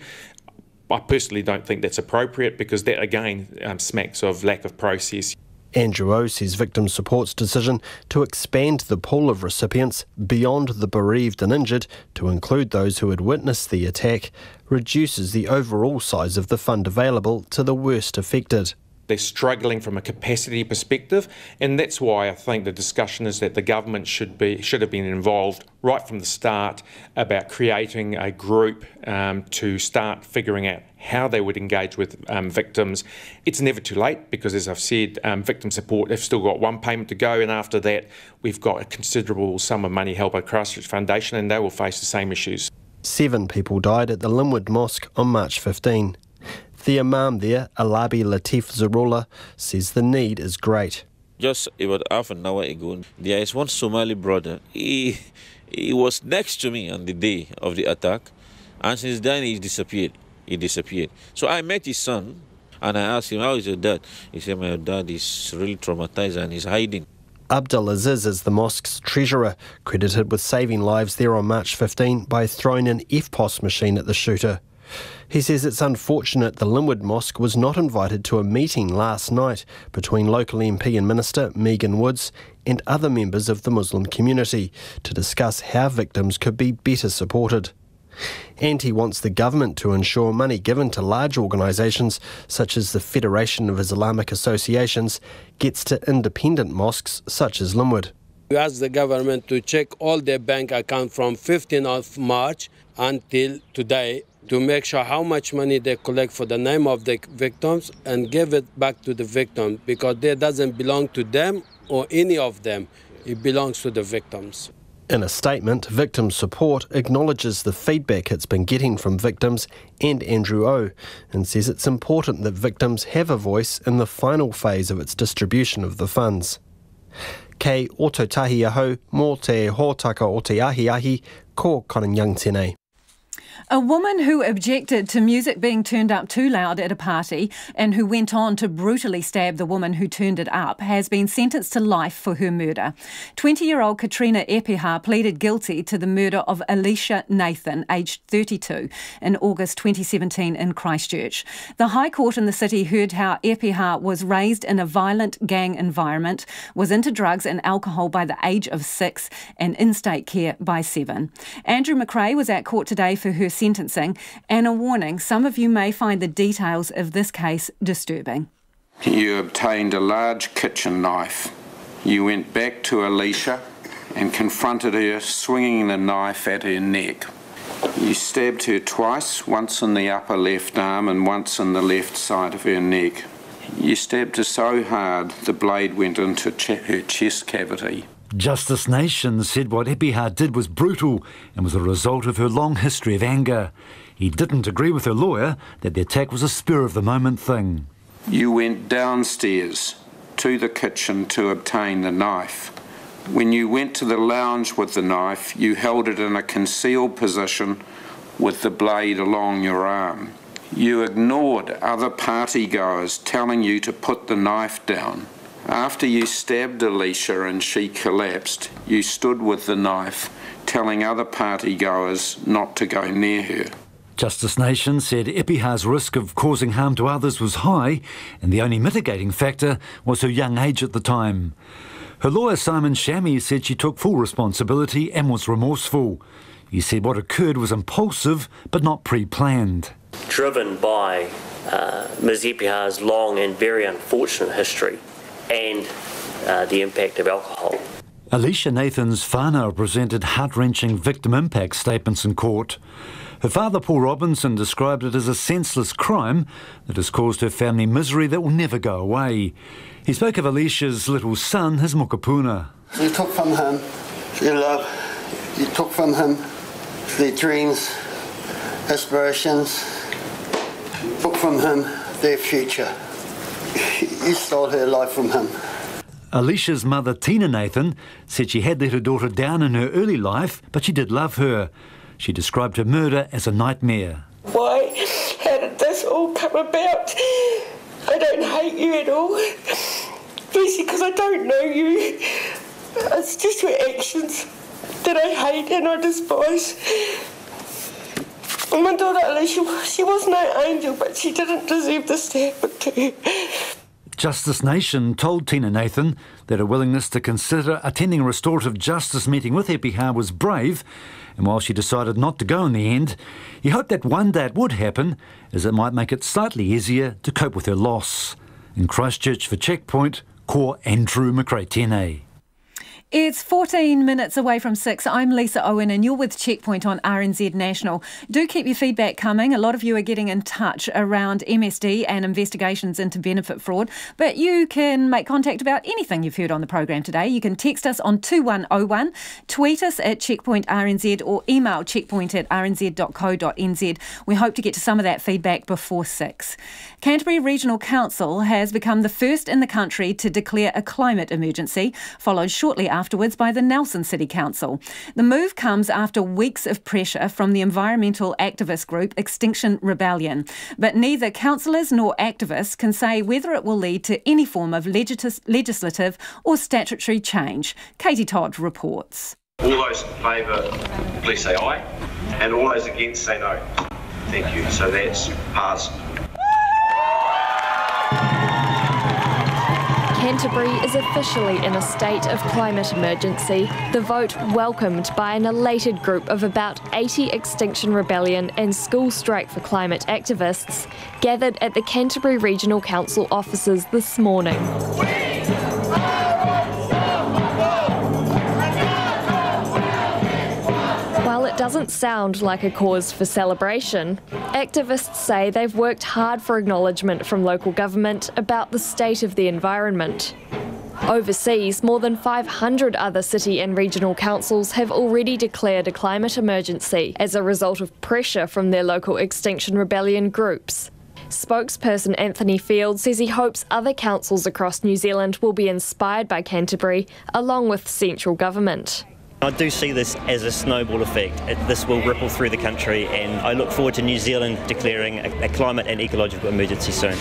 I personally don't think that's appropriate because that, again, smacks of lack of process. Andrew O says victim support's decision to expand the pool of recipients beyond the bereaved and injured to include those who had witnessed the attack reduces the overall size of the fund available to the worst affected. They're struggling from a capacity perspective, and that's why I think the discussion is that the government should have been involved right from the start about creating a group to start figuring out how they would engage with victims. It's never too late because, as I've said, victim support have still got one payment to go, and after that we've got a considerable sum of money held by Christchurch Foundation, and they will face the same issues. 7 people died at the Linwood Mosque on March 15. The Imam there, Alabi Latif Zarullah, says the need is great. Just about half an hour ago, there is one Somali brother. He was next to me on the day of the attack, and since then he disappeared. So I met his son, and I asked him, how is your dad? He said, my dad is really traumatized and he's hiding. Abdul Aziz is the mosque's treasurer, credited with saving lives there on March 15 by throwing an FPOS machine at the shooter. He says it's unfortunate the Linwood Mosque was not invited to a meeting last night between local MP and Minister Megan Woods and other members of the Muslim community to discuss how victims could be better supported. And he wants the government to ensure money given to large organisations such as the Federation of Islamic Associations gets to independent mosques such as Linwood. We asked the government to check all their bank accounts from 15th of March until today to make sure how much money they collect for the name of the victims and give it back to the victim, because that doesn't belong to them or any of them. It belongs to the victims. In a statement, Victim Support acknowledges the feedback it's been getting from victims and Andrew O, and says it's important that victims have a voice in the final phase of its distribution of the funds. Kei Ototahi Aho, mō te hōtaka o te ahi, ko Conan Young tēnei. A woman who objected to music being turned up too loud at a party and who went on to brutally stab the woman who turned it up has been sentenced to life for her murder. 20-year-old Katrina Epiha pleaded guilty to the murder of Alicia Nathan, aged 32, in August 2017 in Christchurch. The High Court in the city heard how Epiha was raised in a violent gang environment, was into drugs and alcohol by the age of 6 and in-state care by 7. Andrew McRae was at court today for her sentencing, and a warning, some of you may find the details of this case disturbing. You obtained a large kitchen knife. You went back to Alicia and confronted her, swinging the knife at her neck. You stabbed her twice, once in the upper left arm and once in the left side of her neck. You stabbed her so hard the blade went into her chest cavity. Justice Nation said what Epiha did was brutal and was a result of her long history of anger. He didn't agree with her lawyer that the attack was a spur-of-the-moment thing. You went downstairs to the kitchen to obtain the knife. When you went to the lounge with the knife, you held it in a concealed position with the blade along your arm. You ignored other partygoers telling you to put the knife down. After you stabbed Alicia and she collapsed, you stood with the knife, telling other partygoers not to go near her. Justice Nation said Epiha's risk of causing harm to others was high, and the only mitigating factor was her young age at the time. Her lawyer Simon Shammy said she took full responsibility and was remorseful. He said what occurred was impulsive but not pre-planned. Driven by Ms Epiha's long and very unfortunate history and the impact of alcohol. Alicia Nathan's whānau presented heart-wrenching victim impact statements in court. Her father, Paul Robinson, described it as a senseless crime that has caused her family misery that will never go away. He spoke of Alicia's little son, his mokopuna. You took from him their love, you took from him their dreams, aspirations, took from him their future. You stole her life from him. Alicia's mother, Tina Nathan, said she had let her daughter down in her early life, but she did love her. She described her murder as a nightmare. Why? How did this all come about? I don't hate you at all. Basically because I don't know you. It's just your actions that I hate and I despise. My daughter Alicia, she was no angel, but she didn't deserve the stabbing too. Justice Nation told Tina Nathan that her willingness to consider attending a restorative justice meeting with Epiha was brave, and while she decided not to go in the end, he hoped that one day it would happen, as it might make it slightly easier to cope with her loss. In Christchurch for Checkpoint, ko Andrew McRae tēnei. It's 14 minutes away from 6. I'm Lisa Owen and you're with Checkpoint on RNZ National. Do keep your feedback coming. A lot of you are getting in touch around MSD and investigations into benefit fraud, but you can make contact about anything you've heard on the program today. You can text us on 2101, tweet us at Checkpoint RNZ or email checkpoint@rnz.co.nz. We hope to get to some of that feedback before 6. Canterbury Regional Council has become the first in the country to declare a climate emergency, followed shortly afterwards by the Nelson City Council. The move comes after weeks of pressure from the environmental activist group Extinction Rebellion. But neither councillors nor activists can say whether it will lead to any form of legislative or statutory change. Katie Todd reports. All those in favour, please say aye, and all those against say no. Thank you. So that's passed. Canterbury is officially in a state of climate emergency, the vote welcomed by an elated group of about 80 Extinction Rebellion and School Strike for Climate activists gathered at the Canterbury Regional Council offices this morning. While it doesn't sound like a cause for celebration, activists say they've worked hard for acknowledgement from local government about the state of the environment. Overseas, more than 500 other city and regional councils have already declared a climate emergency as a result of pressure from their local Extinction Rebellion groups. Spokesperson Anthony Field says he hopes other councils across New Zealand will be inspired by Canterbury, along with central government. I do see this as a snowball effect. This will ripple through the country, and I look forward to New Zealand declaring a climate and ecological emergency soon.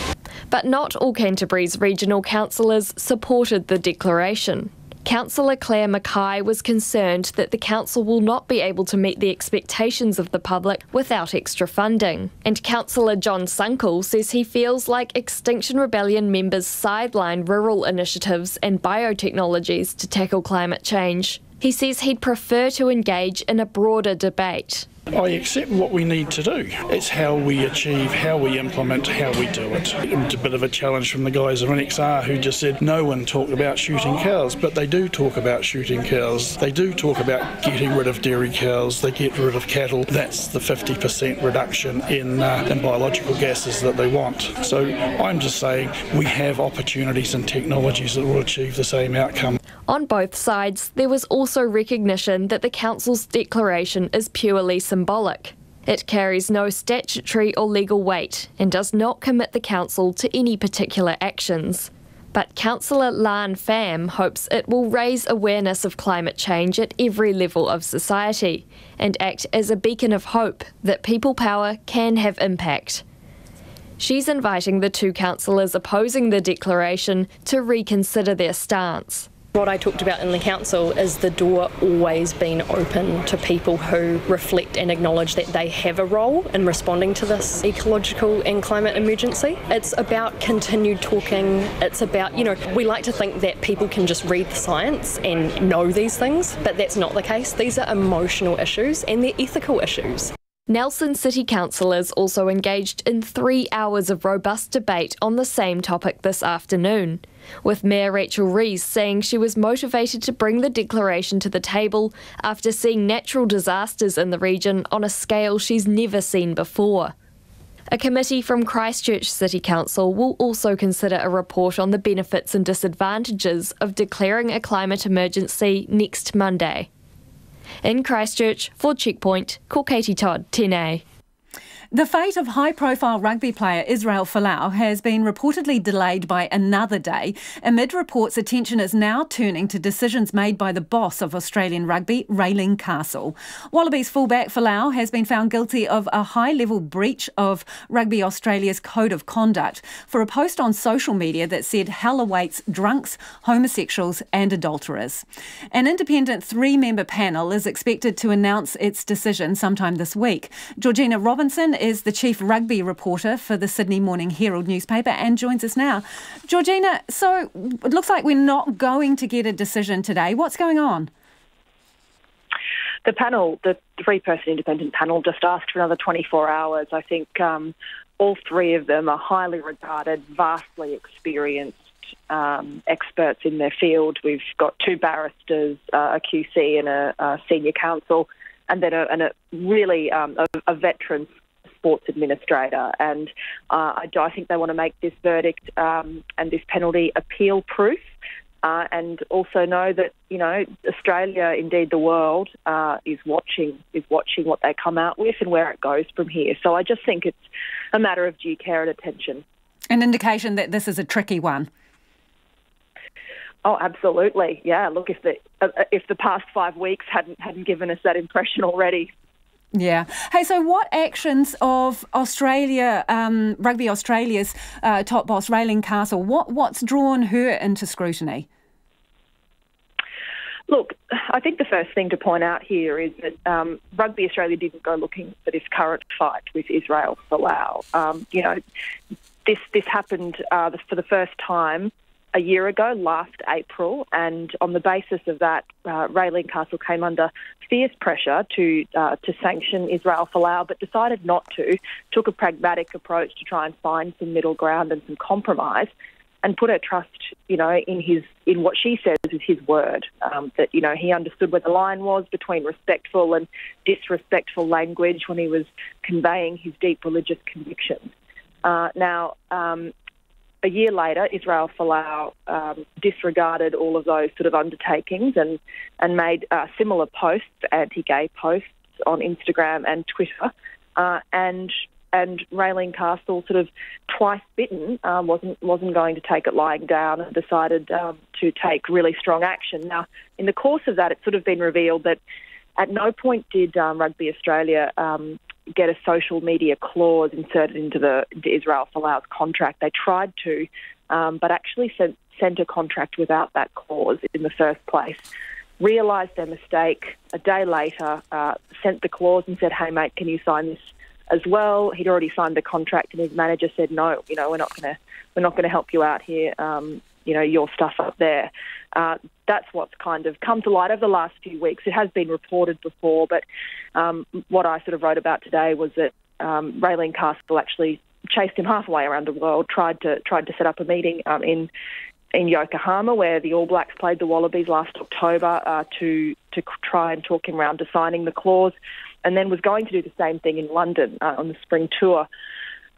But not all Canterbury's regional councillors supported the declaration. Councillor Claire Mackay was concerned that the council will not be able to meet the expectations of the public without extra funding. And Councillor John Sunkel says he feels like Extinction Rebellion members sideline rural initiatives and biotechnologies to tackle climate change. He says he'd prefer to engage in a broader debate. I accept what we need to do. It's how we achieve, how we implement, how we do it. It's a bit of a challenge from the guys of NXR who just said no one talked about shooting cows, but they do talk about shooting cows. They do talk about getting rid of dairy cows, they get rid of cattle. That's the 50% reduction in biological gases that they want. So I'm just saying we have opportunities and technologies that will achieve the same outcome. On both sides, there was also recognition that the council's declaration is purely symbolic. It carries no statutory or legal weight and does not commit the council to any particular actions. But Councillor Lan Pham hopes it will raise awareness of climate change at every level of society and act as a beacon of hope that people power can have impact. She's inviting the two councillors opposing the declaration to reconsider their stance. What I talked about in the council is the door always being open to people who reflect and acknowledge that they have a role in responding to this ecological and climate emergency. It's about continued talking. It's about, we like to think that people can just read the science and know these things, but that's not the case. These are emotional issues and they're ethical issues. Nelson City councillors also engaged in 3 hours of robust debate on the same topic this afternoon, with Mayor Rachel Rees saying she was motivated to bring the declaration to the table after seeing natural disasters in the region on a scale she's never seen before. A committee from Christchurch City Council will also consider a report on the benefits and disadvantages of declaring a climate emergency next Monday. In Christchurch, for Checkpoint, ko Katie Todd, tēnei. The fate of high-profile rugby player Israel Folau has been reportedly delayed by another day. Amid reports, attention is now turning to decisions made by the boss of Australian rugby, Raelene Castle. Wallabies fullback Folau has been found guilty of a high-level breach of Rugby Australia's Code of Conduct for a post on social media that said hell awaits drunks, homosexuals and adulterers. An independent 3-member panel is expected to announce its decision sometime this week. Georgina Robinson is the chief rugby reporter for the Sydney Morning Herald newspaper and joins us now. Georgina, so it looks like we're not going to get a decision today. What's going on? The panel, the 3-person independent panel, just asked for another 24 hours. I think all 3 of them are highly regarded, vastly experienced experts in their field. We've got 2 barristers, a QC and a senior counsel, and then a veteran sports administrator, and I think they want to make this verdict and this penalty appeal-proof, and also know that Australia, indeed the world, is watching what they come out with and where it goes from here. So I just think it's a matter of due care and attention. An indication that this is a tricky one. Oh, absolutely. Yeah. Look, if the past 5 weeks hadn't given us that impression already. Yeah. Hey, so what actions of Australia, Rugby Australia's top boss, Raelene Castle, what's drawn her into scrutiny? Look, I think the first thing to point out here is that Rugby Australia didn't go looking for this current fight with Israel Folau. This happened for the first time a year ago, last April, and on the basis of that, Raelene Castle came under fierce pressure to sanction Israel Folau, but decided not to, took a pragmatic approach to try and find some middle ground and some compromise, and put her trust, in what she says is his word, that, he understood where the line was between respectful and disrespectful language when he was conveying his deep religious convictions. Now, a year later, Israel Folau disregarded all of those sort of undertakings and made similar posts, anti-gay posts on Instagram and Twitter, and and Raylene Castle, sort of twice bitten, wasn't going to take it lying down and decided to take really strong action. Now, in the course of that, it's sort of been revealed that at no point did Rugby Australia get a social media clause inserted into Israel Folau's contract. They tried to, but actually sent a contract without that clause in the first place. Realised their mistake a day later, sent the clause and said, "Hey mate, can you sign this as well?" He'd already signed the contract, and his manager said, "No, we're not going to help you out here. Your stuff up there." That's what's kind of come to light over the last few weeks. It has been reported before, but what I sort of wrote about today was that Raylene Castle actually chased him halfway around the world, tried to set up a meeting in Yokohama, where the All Blacks played the Wallabies last October, to try and talk him around to signing the clause, and then was going to do the same thing in London on the spring tour,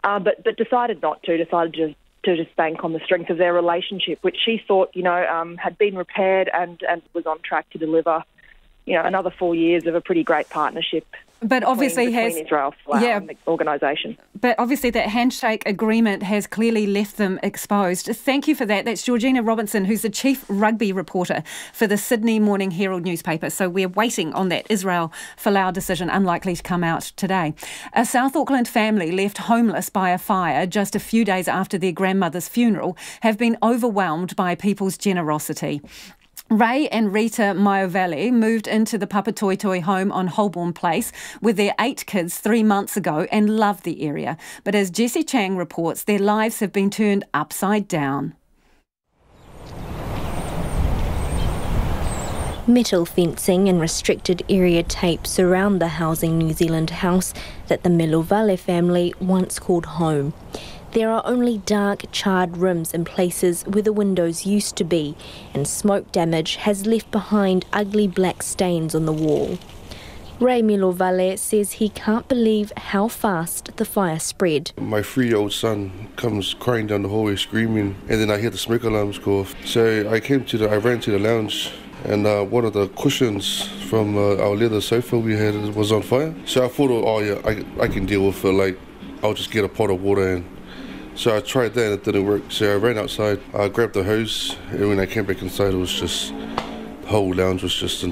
but decided not to. Decided to just bank on the strength of their relationship, which she thought had been repaired and was on track to deliver another 4 years of a pretty great partnership. But obviously between Israel and the organisation. But obviously that handshake agreement has clearly left them exposed. Thank you for that. That's Georgina Robinson, who's the chief rugby reporter for the Sydney Morning Herald newspaper. So we're waiting on that Israel Folau decision, unlikely to come out today. A South Auckland family left homeless by a fire just a few days after their grandmother's funeral have been overwhelmed by people's generosity. Ray and Rita Maiovele moved into the Papatoetoe home on Holborn Place with their 8 kids 3 months ago and love the area. But as Jessie Chang reports, their lives have been turned upside down. Metal fencing and restricted area tape surround the Housing New Zealand house that the Melovale family once called home. There are only dark, charred rooms in places where the windows used to be, and smoke damage has left behind ugly black stains on the wall. Ray Melovale says he can't believe how fast the fire spread. My 3-year-old son comes crying down the hallway screaming, and then I hear the smoke alarms go off. So I ran to the lounge, and one of the cushions from our leather sofa we had was on fire. So I thought, I can deal with it, I'll just get a pot of water and so I tried that and it didn't work. So I ran outside, I grabbed the hose, and when I came back inside, the whole lounge was just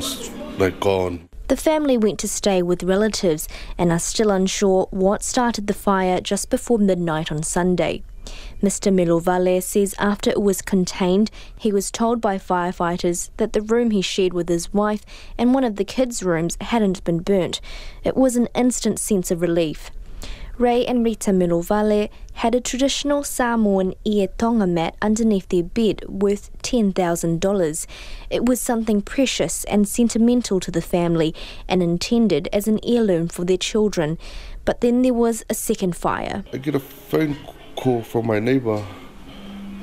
gone. The family went to stay with relatives and are still unsure what started the fire just before midnight on Sunday. Mr. Melovale says after it was contained, he was told by firefighters that the room he shared with his wife and one of the kids' rooms hadn't been burnt. It was an instant sense of relief. Ray and Rita Melovale had a traditional Samoan ia tonga mat underneath their bed worth $10,000. It was something precious and sentimental to the family and intended as an heirloom for their children. But then there was a second fire. I get a phone call from my neighbour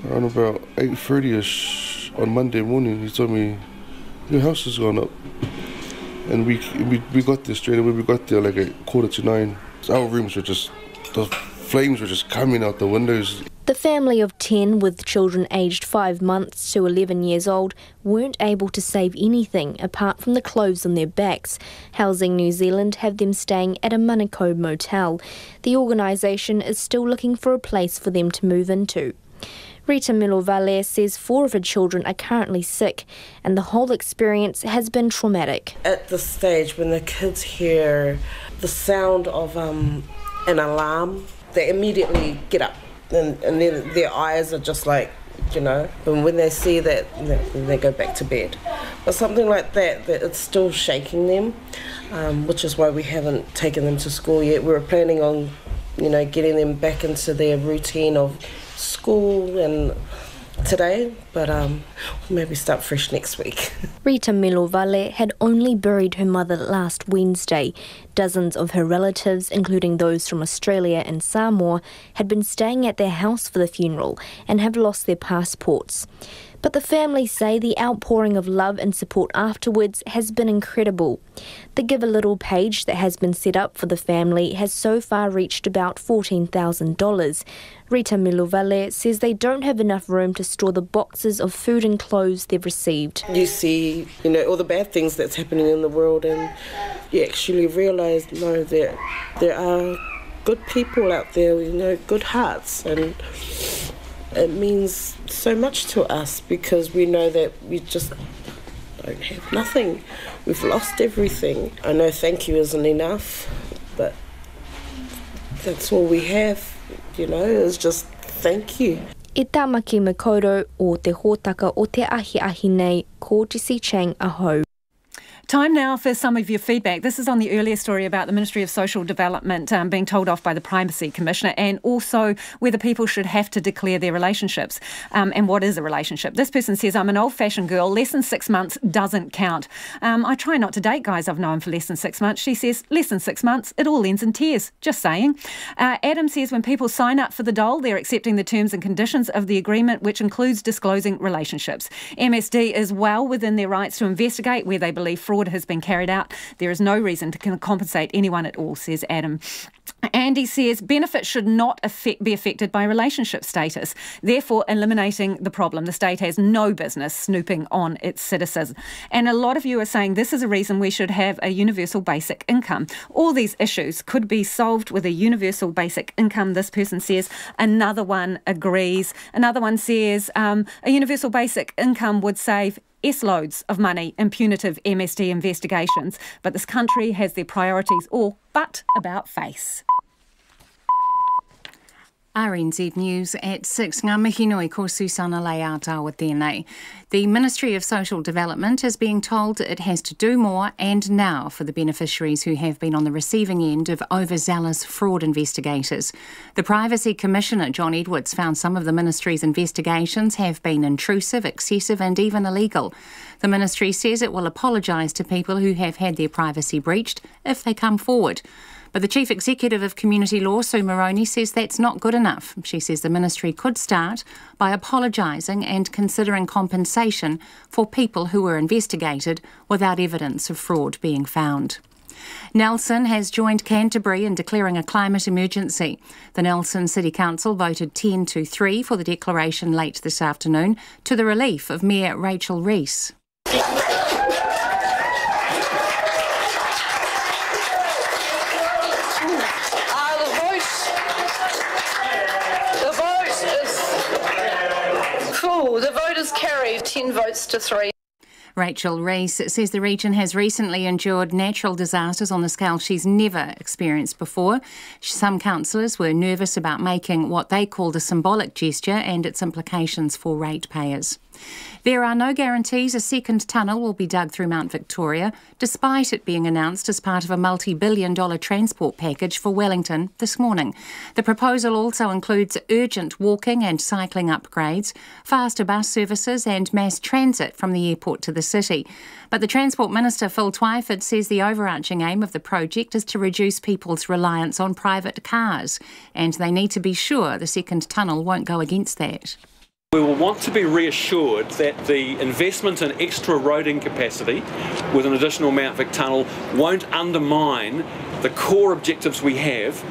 around about 8:30ish on Monday morning. He told me, "Your house has gone up." And we got there straight away. We got there at 8:45. Our rooms were the flames were just coming out the windows. The family of 10 with children aged 5 months to 11 years old weren't able to save anything apart from the clothes on their backs. Housing New Zealand have them staying at a Manukau motel. The organisation is still looking for a place for them to move into. Rita Melovale says 4 of her children are currently sick and the whole experience has been traumatic. At this stage, when the kids hear the sound of an alarm, they immediately get up and then their eyes are just and when they see that, they go back to bed. But something like that it's still shaking them, which is why we haven't taken them to school yet. We were planning on, getting them back into their routine of school and today, but maybe start fresh next week. Rita Melovale had only buried her mother last Wednesday. Dozens of her relatives, including those from Australia and Samoa, had been staying at their house for the funeral and have lost their passports. But the family say the outpouring of love and support afterwards has been incredible. The Give a Little page that has been set up for the family has so far reached about $14,000. Rita Melovale says they don't have enough room to store the boxes of food and clothes they've received. You see, all the bad things that's happening in the world, and you actually realise, there are good people out there, you know, good hearts, and it means so much to us because we know that we just don't have nothing. We've lost everything. I know thank you isn't enough, but that's all we have, you know, is just thank you. I tamaki makaurau o te hōtaka o te ahi nei, ko Jessie Chang ahau. Time now for some of your feedback. This is on the earlier story about the Ministry of Social Development being told off by the Privacy Commissioner, and also whether people should have to declare their relationships and what is a relationship. This person says, I'm an old-fashioned girl. Less than 6 months doesn't count. I try not to date guys I've known for less than 6 months. She says, less than 6 months, it all ends in tears. Just saying. Adam says, when people sign up for the dole, they're accepting the terms and conditions of the agreement, which includes disclosing relationships. MSD is well within their rights to investigate where they believe fraud has been carried out. There is no reason to compensate anyone at all, says Adam. Andy says benefits should not be affected by relationship status, therefore eliminating the problem. The state has no business snooping on its citizens. And a lot of you are saying this is a reason we should have a universal basic income. All these issues could be solved with a universal basic income, this person says. Another one agrees. Another one says a universal basic income would save S-loads of money in punitive MSD investigations, but this country has their priorities all but about face. RNZ News at 6. Ngā mihi nui ko Susana Leata tēnei. The Ministry of Social Development is being told it has to do more and now for the beneficiaries who have been on the receiving end of overzealous fraud investigators. The Privacy Commissioner, John Edwards, found some of the Ministry's investigations have been intrusive, excessive and even illegal. The Ministry says it will apologise to people who have had their privacy breached if they come forward. But the Chief Executive of Community Law, Sue Moroney, says that's not good enough. She says the Ministry could start by apologising and considering compensation for people who were investigated without evidence of fraud being found. Nelson has joined Canterbury in declaring a climate emergency. The Nelson City Council voted 10-3 for the declaration late this afternoon to the relief of Mayor Rachel Rees. The vote is carried 10 votes to 3. Rachel Rees says the region has recently endured natural disasters on the scale she's never experienced before. Some councillors were nervous about making what they called a symbolic gesture and its implications for ratepayers. There are no guarantees a second tunnel will be dug through Mount Victoria, despite it being announced as part of a multi-billion-dollar transport package for Wellington this morning. The proposal also includes urgent walking and cycling upgrades, faster bus services and mass transit from the airport to the city. But the Transport Minister, Phil Twyford, says the overarching aim of the project is to reduce people's reliance on private cars, and they need to be sure the second tunnel won't go against that. We will want to be reassured that the investment in extra roading capacity with an additional Mount Vic tunnel won't undermine the core objectives we have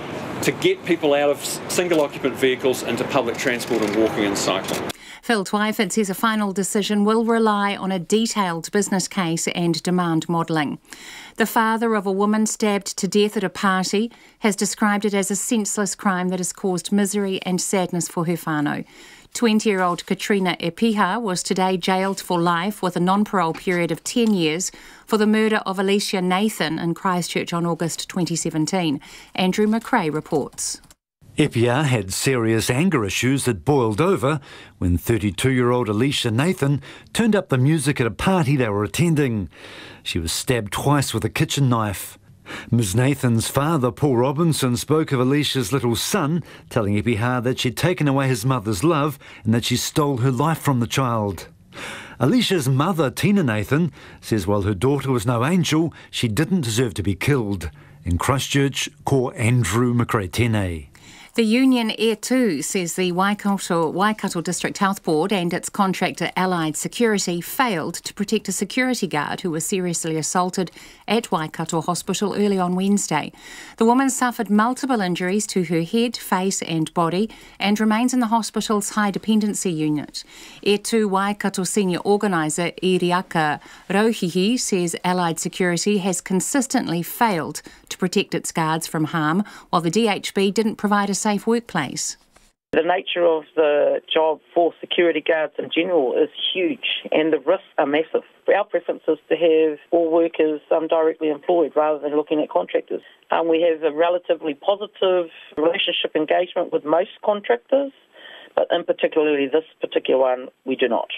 to get people out of single occupant vehicles into public transport and walking and cycling. Phil Twyford says a final decision will rely on a detailed business case and demand modelling. The father of a woman stabbed to death at a party has described it as a senseless crime that has caused misery and sadness for her whānau. 20-year-old Katrina Epiha was today jailed for life with a non-parole period of 10 years for the murder of Alicia Nathan in Christchurch on August 2017. Andrew McRae reports. Epia had serious anger issues that boiled over when 32-year-old Alicia Nathan turned up the music at a party they were attending. She was stabbed twice with a kitchen knife. Ms Nathan's father, Paul Robinson, spoke of Alicia's little son, telling Epiha that she'd taken away his mother's love and that she stole her life from the child. Alicia's mother, Tina Nathan, says while her daughter was no angel, she didn't deserve to be killed. In Christchurch, ko Andrew McRae. The union E2 says the Waikato District Health Board and its contractor Allied Security failed to protect a security guard who was seriously assaulted at Waikato Hospital early on Wednesday. The woman suffered multiple injuries to her head, face and body and remains in the hospital's high dependency unit. E2 Waikato senior organiser Iriaka Rauhihi says Allied Security has consistently failed to protect its guards from harm, while the DHB didn't provide a safe workplace. The nature of the job for security guards in general is huge and the risks are massive. Our preference is to have all workers directly employed rather than looking at contractors. We have a relatively positive relationship engagement with most contractors, but in particularly this particular one, we do not.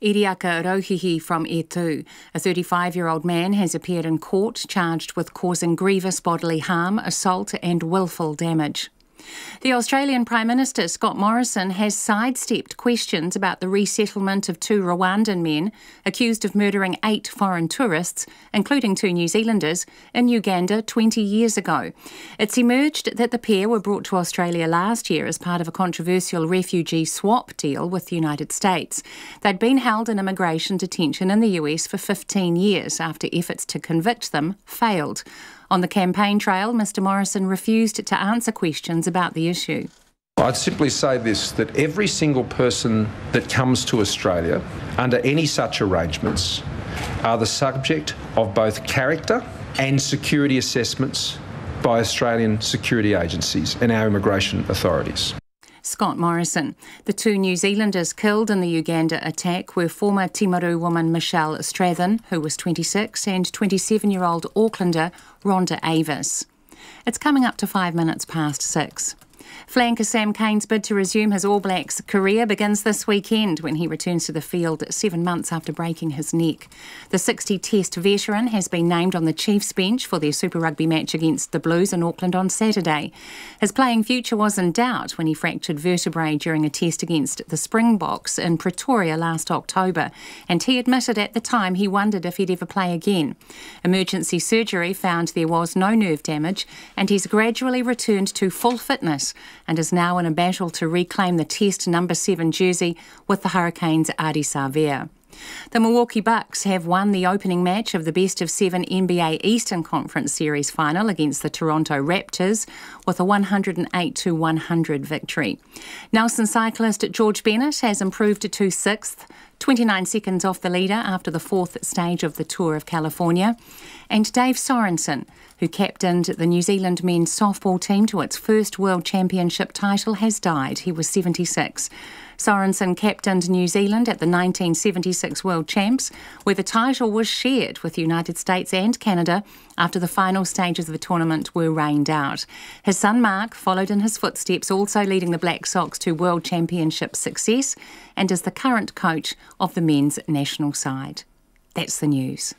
Iriaka Rauhihi from E2. A 35-year-old man has appeared in court charged with causing grievous bodily harm, assault and willful damage. The Australian Prime Minister, Scott Morrison, has sidestepped questions about the resettlement of 2 Rwandan men accused of murdering 8 foreign tourists, including 2 New Zealanders, in Uganda 20 years ago. It's emerged that the pair were brought to Australia last year as part of a controversial refugee swap deal with the United States. They'd been held in immigration detention in the US for 15 years after efforts to convict them failed. On the campaign trail, Mr Morrison refused to answer questions about the issue. I'd simply say this, that every single person that comes to Australia under any such arrangements are the subject of both character and security assessments by Australian security agencies and our immigration authorities. Scott Morrison. The 2 New Zealanders killed in the Uganda attack were former Timaru woman Michelle Strathen, who was 26, and 27-year-old Aucklander Rhonda Avis. It's coming up to 5 minutes past 6. Flanker Sam Cane's bid to resume his All Blacks career begins this weekend when he returns to the field 7 months after breaking his neck. The 60-test veteran has been named on the Chiefs bench for their Super Rugby match against the Blues in Auckland on Saturday. His playing future was in doubt when he fractured vertebrae during a test against the Springboks in Pretoria last October, and he admitted at the time he wondered if he'd ever play again. Emergency surgery found there was no nerve damage, and he's gradually returned to full fitness and is now in a battle to reclaim the Test number 7 jersey with the Hurricanes' Adi Savea. The Milwaukee Bucks have won the opening match of the best-of-7 NBA Eastern Conference Series final against the Toronto Raptors with a 108-100 victory. Nelson cyclist George Bennett has improved to 6th, 29 seconds off the leader after the 4th stage of the Tour of California. And Dave Sorensen, who captained the New Zealand men's softball team to its first World Championship title, has died. He was 76. Sorensen captained New Zealand at the 1976 World Champs, where the title was shared with the United States and Canada after the final stages of the tournament were rained out. His son Mark followed in his footsteps, also leading the Black Sox to World Championship success, and is the current coach of the men's national side. That's the news.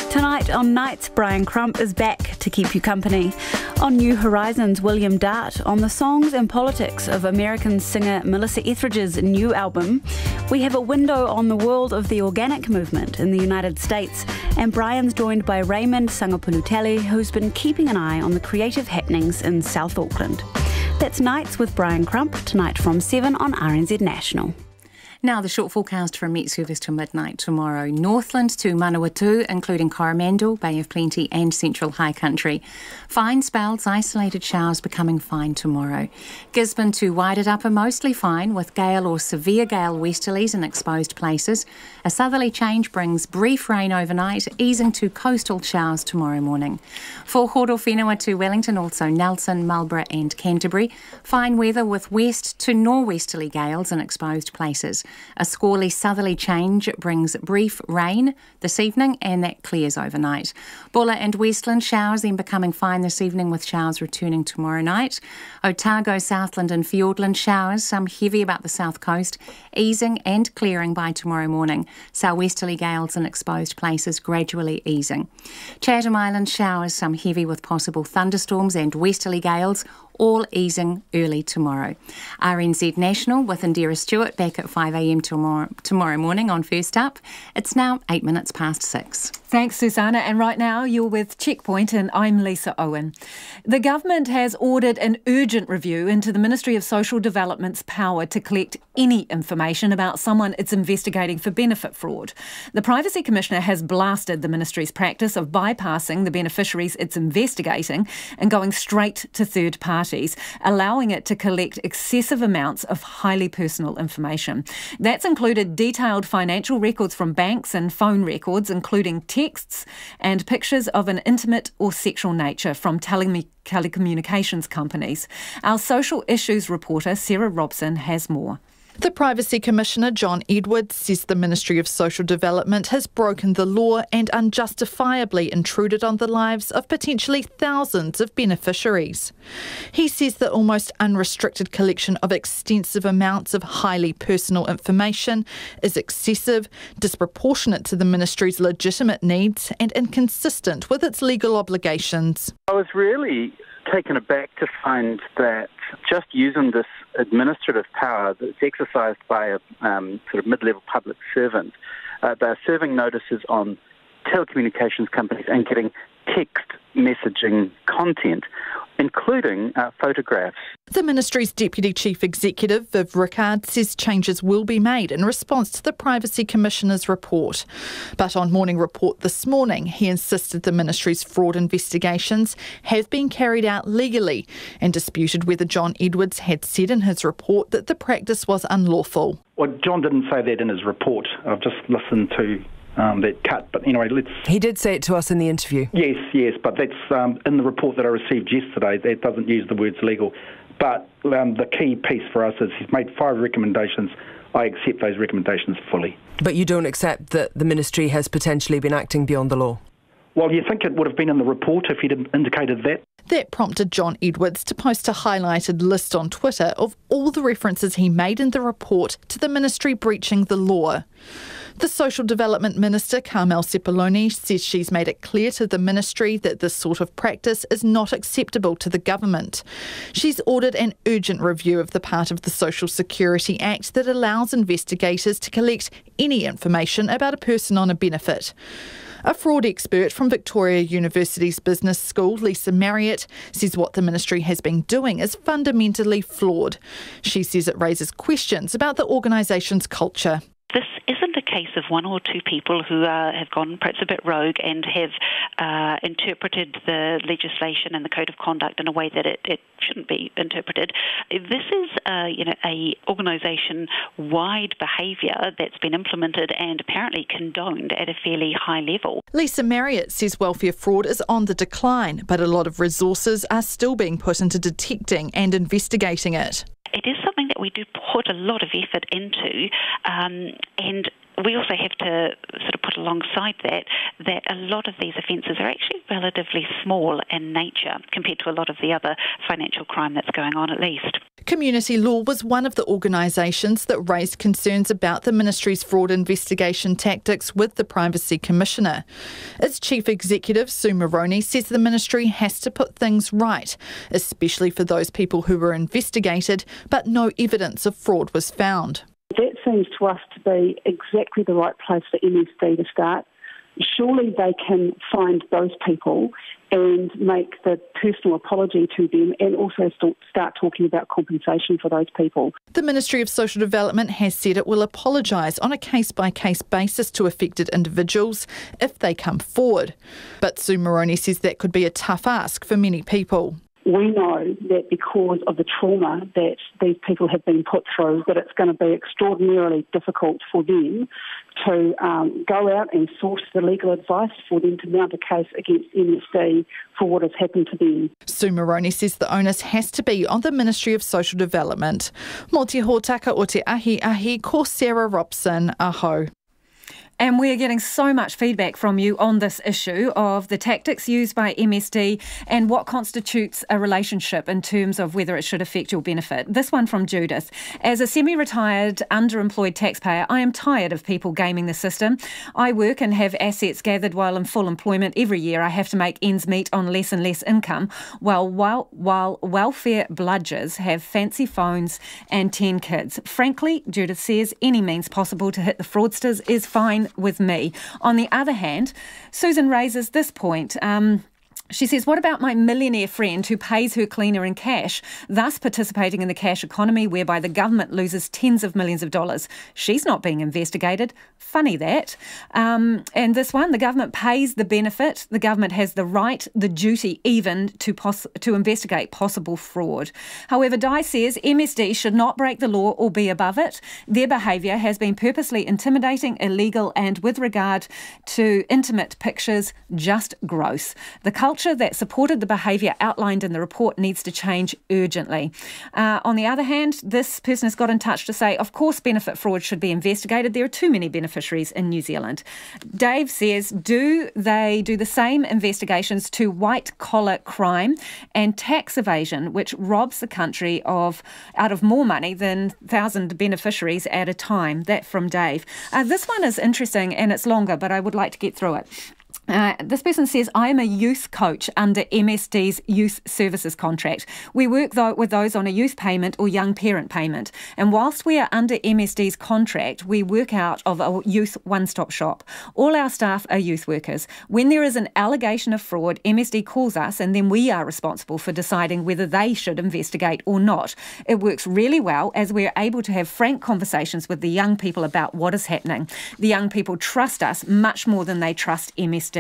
Tonight on Nights, Brian Crump is back to keep you company. On New Horizons, William Dart on the songs and politics of American singer Melissa Etheridge's new album. We have a window on the world of the organic movement in the United States, and Brian's joined by Raymond Sangapulutele, who's been keeping an eye on the creative happenings in South Auckland. That's Nights with Brian Crump, tonight from 7 on RNZ National. Now the short forecast from Met Service to midnight tomorrow. Northland to Manawatu, including Coromandel, Bay of Plenty and Central High Country. Fine spells, isolated showers becoming fine tomorrow. Gisborne to Wairarapa, mostly fine with gale or severe gale westerlies in exposed places. A southerly change brings brief rain overnight, easing to coastal showers tomorrow morning. For Horowhenua to Wellington, also Nelson, Marlborough and Canterbury. Fine weather with west to norwesterly gales in exposed places. A squally southerly change brings brief rain this evening and that clears overnight. Bulla and Westland showers then becoming fine this evening with showers returning tomorrow night. Otago, Southland and Fiordland showers, some heavy about the south coast, easing and clearing by tomorrow morning. Southwesterly gales in exposed places gradually easing. Chatham Island showers, some heavy with possible thunderstorms and westerly gales, all easing early tomorrow. RNZ National with Indira Stewart back at 5 a.m. tomorrow morning on First Up. It's now 8 minutes past 6. Thanks, Susanna. And right now you're with Checkpoint and I'm Lisa Owen. The government has ordered an urgent review into the Ministry of Social Development's power to collect any information about someone it's investigating for benefit fraud. The Privacy Commissioner has blasted the ministry's practice of bypassing the beneficiaries it's investigating and going straight to third parties, allowing it to collect excessive amounts of highly personal information. That's included detailed financial records from banks and phone records, including texts and pictures of an intimate or sexual nature from telecommunications companies. Our social issues reporter, Sarah Robson, has more. The Privacy Commissioner, John Edwards, says the Ministry of Social Development has broken the law and unjustifiably intruded on the lives of potentially thousands of beneficiaries. He says the almost unrestricted collection of extensive amounts of highly personal information is excessive, disproportionate to the Ministry's legitimate needs and inconsistent with its legal obligations. I was really taken aback to find that just using this administrative power that's exercised by a sort of mid-level public servant, they're serving notices on telecommunications companies and getting text messaging content, including photographs. The Ministry's Deputy Chief Executive, Viv Rickard, says changes will be made in response to the Privacy Commissioner's report. But on Morning Report this morning, he insisted the Ministry's fraud investigations have been carried out legally and disputed whether John Edwards had said in his report that the practice was unlawful. Well, John didn't say that in his report. I've just listened to that cut. But anyway, He did say it to us in the interview. Yes, but that's in the report that I received yesterday. That doesn't use the words legal. But the key piece for us is he's made 5 recommendations. I accept those recommendations fully. But you don't accept that the ministry has potentially been acting beyond the law? Well, you think it would have been in the report if he'd indicated that? That prompted John Edwards to post a highlighted list on Twitter of all the references he made in the report to the ministry breaching the law. The Social Development Minister, Carmel Sepuloni, says she's made it clear to the ministry that this sort of practice is not acceptable to the government. She's ordered an urgent review of the part of the Social Security Act that allows investigators to collect any information about a person on a benefit. A fraud expert from Victoria University's Business School, Lisa Marriott, says what the ministry has been doing is fundamentally flawed. She says it raises questions about the organisation's culture. This isn't a case of one or two people who have gone perhaps a bit rogue and have interpreted the legislation and the code of conduct in a way that it shouldn't be interpreted. This is a organisation-wide behaviour that's been implemented and apparently condoned at a fairly high level. Lisa Marriott says welfare fraud is on the decline, but a lot of resources are still being put into detecting and investigating it. It is something that we do put a lot of effort into, and we also have to sort of put alongside that a lot of these offences are actually relatively small in nature compared to a lot of the other financial crime that's going on, at least. Community Law was one of the organisations that raised concerns about the ministry's fraud investigation tactics with the Privacy Commissioner. Its chief executive, Sue Moroney, says the ministry has to put things right, especially for those people who were investigated, but no evidence of fraud was found. That seems to us to be exactly the right place for MSD to start. Surely they can find those people and make the personal apology to them and also start talking about compensation for those people. The Ministry of Social Development has said it will apologise on a case-by-case basis to affected individuals if they come forward. But Sue Moroney says that could be a tough ask for many people. We know that because of the trauma that these people have been put through, that it's going to be extraordinarily difficult for them to go out and source the legal advice for them to mount a case against MSD for what has happened to them. Sue Moroney says the onus has to be on the Ministry of Social Development. Mō te hōtaka o te ahi ko Sarah Robson, aho. And we're getting so much feedback from you on this issue of the tactics used by MSD and what constitutes a relationship in terms of whether it should affect your benefit. This one from Judith. As a semi-retired, underemployed taxpayer, I am tired of people gaming the system. I work and have assets gathered while in full employment. Every year I have to make ends meet on less and less income, while welfare bludgers have fancy phones and 10 kids. Frankly, Judith says, any means possible to hit the fraudsters is fine with me. On the other hand, Susan raises this point. She says, what about my millionaire friend who pays her cleaner in cash, thus participating in the cash economy whereby the government loses tens of millions of dollars? She's not being investigated. Funny that. And this one, the government pays the benefit. The government has the right, the duty even to investigate possible fraud. However, Di says MSD should not break the law or be above it. Their behaviour has been purposely intimidating, illegal and with regard to intimate pictures, just gross. The culture that supported the behaviour outlined in the report needs to change urgently. On the other hand, this person has got in touch to say, of course, benefit fraud should be investigated. There are too many beneficiaries in New Zealand. Dave says, do they do the same investigations to white-collar crime and tax evasion, which robs the country out of more money than 1,000 beneficiaries at a time? That from Dave. This one is interesting and it's longer, but I would like to get through it. This person says, I am a youth coach under MSD's youth services contract. We work with those on a youth payment or young parent payment. And whilst we are under MSD's contract, we work out of a youth one-stop shop. All our staff are youth workers. When there is an allegation of fraud, MSD calls us and then we are responsible for deciding whether they should investigate or not. It works really well as we are able to have frank conversations with the young people about what is happening. The young people trust us much more than they trust MSD.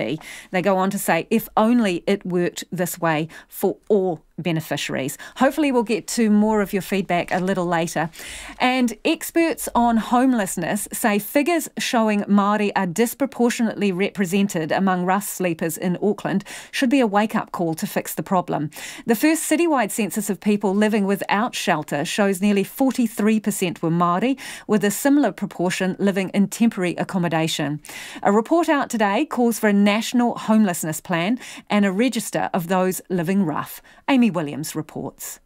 They go on to say, if only it worked this way for all beneficiaries. Hopefully we'll get to more of your feedback a little later. And experts on homelessness say figures showing Māori are disproportionately represented among rough sleepers in Auckland should be a wake-up call to fix the problem. The first citywide census of people living without shelter shows nearly 43% were Māori, with a similar proportion living in temporary accommodation. A report out today calls for a national homelessness plan and a register of those living rough. Amy Williams reports.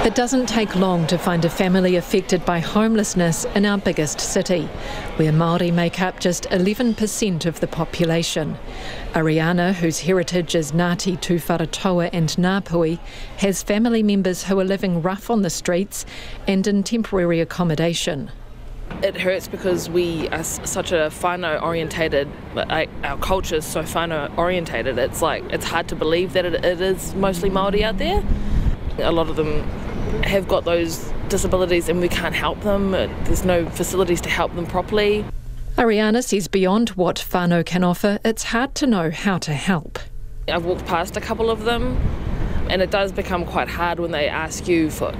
It doesn't take long to find a family affected by homelessness in our biggest city, where Māori make up just 11% of the population. Ariana, whose heritage is Ngāti Tūwharetoa and Ngāpuhi, has family members who are living rough on the streets and in temporary accommodation. It hurts because we are such a whānau orientated, our culture is so whānau orientated, it's hard to believe that it is mostly Māori out there. A lot of them have got those disabilities and we can't help them, there's no facilities to help them properly. Ariana says beyond what whānau can offer, it's hard to know how to help. I've walked past a couple of them, and it does become quite hard when they ask you for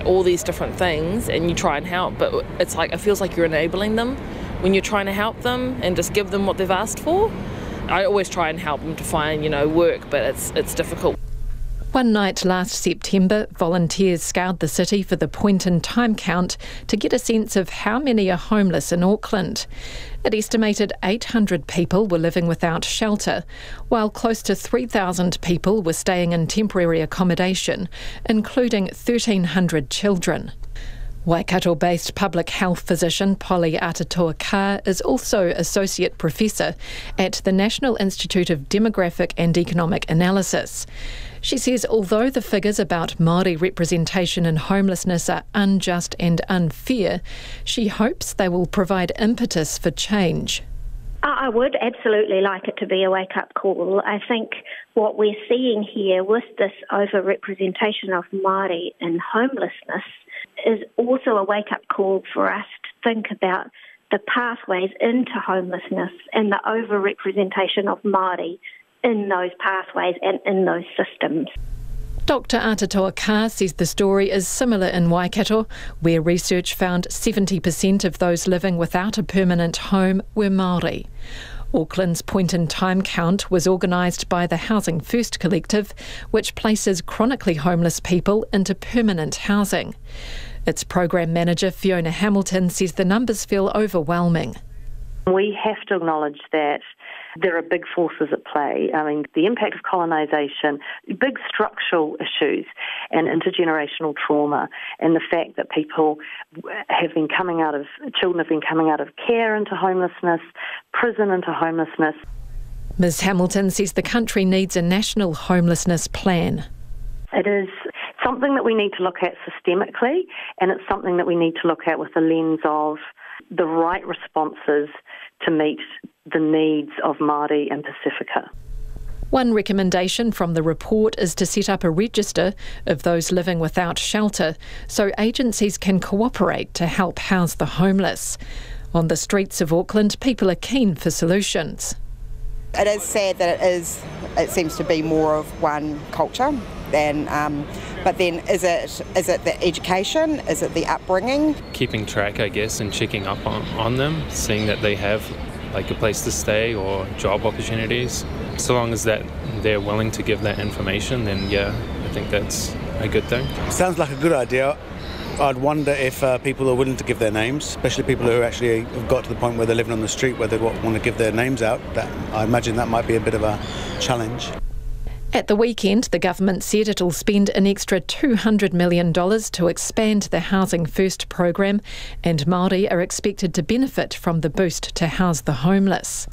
all these different things and you try and help, but it's it feels like you're enabling them when you're trying to help them and just give them what they've asked for. I always try and help them to find, work, but it's difficult. One night last September, volunteers scoured the city for the point-in-time count to get a sense of how many are homeless in Auckland. It estimated 800 people were living without shelter, while close to 3,000 people were staying in temporary accommodation, including 1,300 children. Waikato-based public health physician Polly Atatoa-Carr is also Associate Professor at the National Institute of Demographic and Economic Analysis. She says although the figures about Māori representation in homelessness are unjust and unfair, she hopes they will provide impetus for change. I would absolutely like it to be a wake-up call. I think what we're seeing here with this over-representation of Māori in homelessness is also a wake-up call for us to think about the pathways into homelessness and the over-representation of Māori in those pathways and in those systems. Dr Atatoa-Carr says the story is similar in Waikato, where research found 70% of those living without a permanent home were Māori. Auckland's point-in-time count was organised by the Housing First Collective, which places chronically homeless people into permanent housing. Its program manager, Fiona Hamilton, says the numbers feel overwhelming. We have to acknowledge that there are big forces at play. I mean, the impact of colonisation, big structural issues and intergenerational trauma, and the fact that children have been coming out of care into homelessness, prison into homelessness. Ms Hamilton says the country needs a national homelessness plan. It is something that we need to look at systemically, and it's something that we need to look at with the lens of the right responses to meet the needs of Māori and Pacifica. One recommendation from the report is to set up a register of those living without shelter so agencies can cooperate to help house the homeless. On the streets of Auckland, people are keen for solutions. It is sad that it seems to be more of one culture than, but then is it the education? Is it the upbringing? Keeping track, I guess, and checking up on them, seeing that they have like a place to stay or job opportunities. So long as that they're willing to give that information, then yeah, I think that's a good thing. Sounds like a good idea. I'd wonder if people are willing to give their names, especially people who actually have got to the point where they're living on the street where they want to give their names out. I imagine that might be a bit of a challenge. At the weekend, the government said it'll spend an extra $200 million to expand the Housing First program, and Māori are expected to benefit from the boost to house the homeless.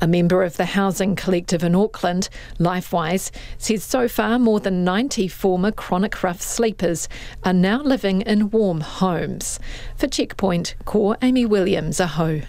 A member of the housing collective in Auckland, Lifewise, says so far more than 90 former chronic rough sleepers are now living in warm homes. For Checkpoint, Core Amy Williams, aho.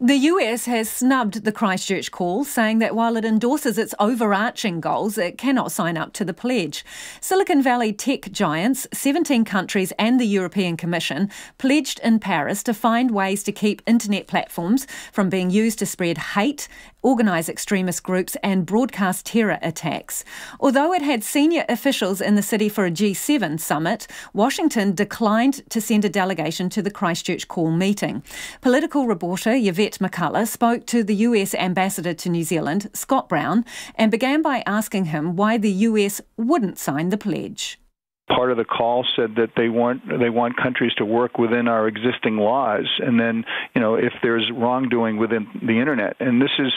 The US has snubbed the Christchurch Call, saying that while it endorses its overarching goals, it cannot sign up to the pledge. Silicon Valley tech giants, 17 countries and the European Commission pledged in Paris to find ways to keep internet platforms from being used to spread hate, organise extremist groups and broadcast terror attacks. Although it had senior officials in the city for a G7 summit, Washington declined to send a delegation to the Christchurch Call meeting. Political reporter Yvette McCullough spoke to the US ambassador to New Zealand, Scott Brown, and began by asking him why the US wouldn't sign the pledge. Part of the call said that they want countries to work within our existing laws, and then, if there's wrongdoing within the internet. And this is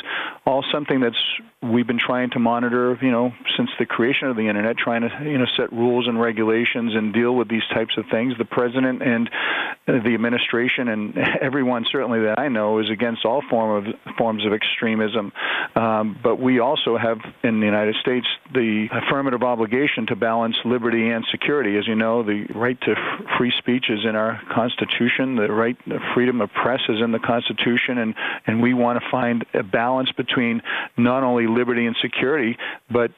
all something we've been trying to monitor, since the creation of the internet, trying to, set rules and regulations and deal with these types of things. The president and the administration and everyone certainly that I know is against all forms of extremism. But we also have in the United States the affirmative obligation to balance liberty and security. As you know, the right to free speech is in our Constitution. The right to freedom of press is in the Constitution, and we want to find a balance between not only liberty and security, but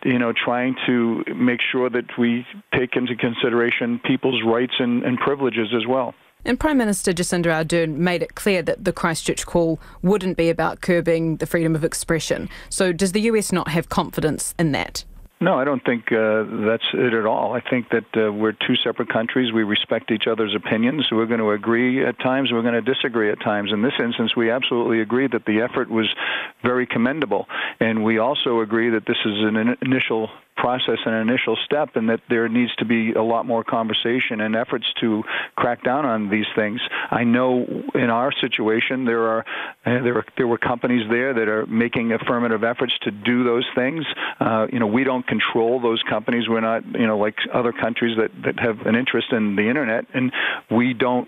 trying to make sure that we take into consideration people's rights and privileges as well. And Prime Minister Jacinda Ardern made it clear that the Christchurch Call wouldn't be about curbing the freedom of expression. So does the US not have confidence in that? No, I don't think that's it at all. I think that we're two separate countries. We respect each other's opinions. We're going to agree at times. We're going to disagree at times. In this instance, we absolutely agree that the effort was very commendable. And we also agree that this is an initial process and an initial step, and that there needs to be a lot more conversation and efforts to crack down on these things. I know in our situation there were companies there that are making affirmative efforts to do those things. We don't control those companies. We're not like other countries that have an interest in the internet, and we don't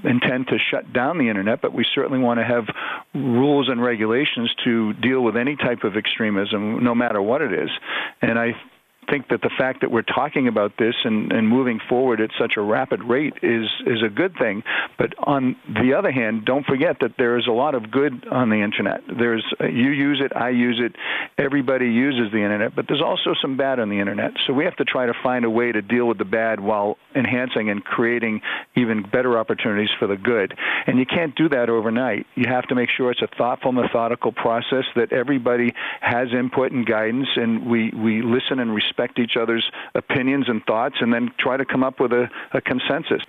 intend to shut down the internet, but we certainly want to have rules and regulations to deal with any type of extremism, no matter what it is. And I think that the fact that we're talking about this and moving forward at such a rapid rate is a good thing. But on the other hand, don't forget that there is a lot of good on the internet. You use it, I use it, everybody uses the internet, but there's also some bad on the internet. So we have to try to find a way to deal with the bad while enhancing and creating even better opportunities for the good. And you can't do that overnight. You have to make sure it's a thoughtful, methodical process, that everybody has input and guidance, and we listen and respect each other's opinions and thoughts, and then try to come up with a consensus.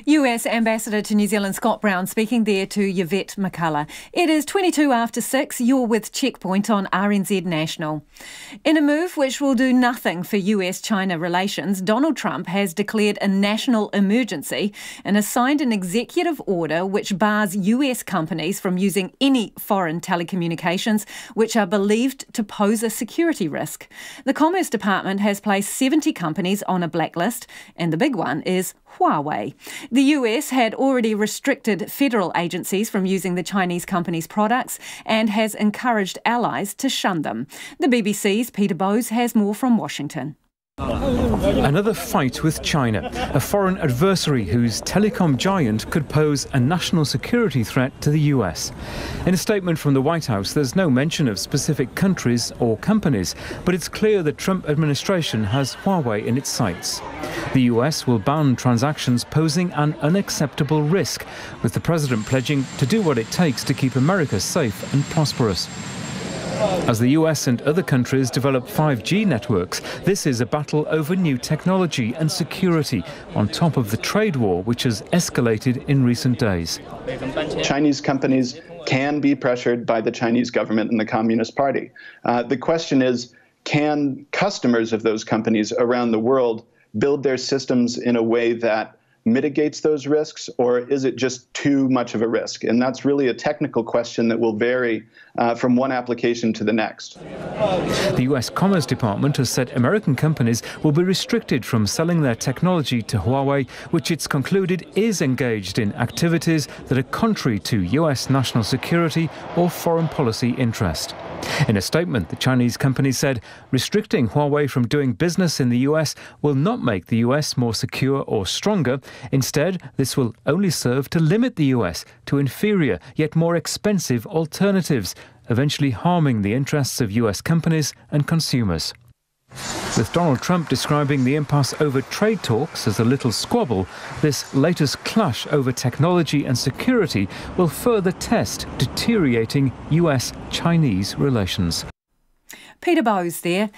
US Ambassador to New Zealand Scott Brown speaking there to Yvette McCullough. It is 22 after 6. You're with Checkpoint on RNZ National. In a move which will do nothing for US-China relations, Donald Trump has declared a national emergency and has signed an executive order which bars US companies from using any foreign telecommunications which are believed to pose a security risk. The Commerce Department has placed 70 companies on a blacklist, and the big one is Huawei. The US had already restricted federal agencies from using the Chinese company's products and has encouraged allies to shun them. The BBC's Peter Bowes has more from Washington. Another fight with China, a foreign adversary whose telecom giant could pose a national security threat to the US. In a statement from the White House, there's no mention of specific countries or companies, but it's clear the Trump administration has Huawei in its sights. The US will ban transactions posing an unacceptable risk, with the president pledging to do what it takes to keep America safe and prosperous. As the US and other countries develop 5G networks, this is a battle over new technology and security, on top of the trade war which has escalated in recent days. Chinese companies can be pressured by the Chinese government and the Communist Party. The question is, can customers of those companies around the world build their systems in a way that mitigates those risks, or is it just too much of a risk? And that's really a technical question that will vary from one application to the next. The US Commerce Department has said American companies will be restricted from selling their technology to Huawei, which it's concluded is engaged in activities that are contrary to US national security or foreign policy interest. In a statement, the Chinese company said restricting Huawei from doing business in the US will not make the US more secure or stronger. Instead, this will only serve to limit the US to inferior yet more expensive alternatives, eventually harming the interests of US companies and consumers. With Donald Trump describing the impasse over trade talks as a little squabble, this latest clash over technology and security will further test deteriorating US-Chinese relations. Peter Bowes there.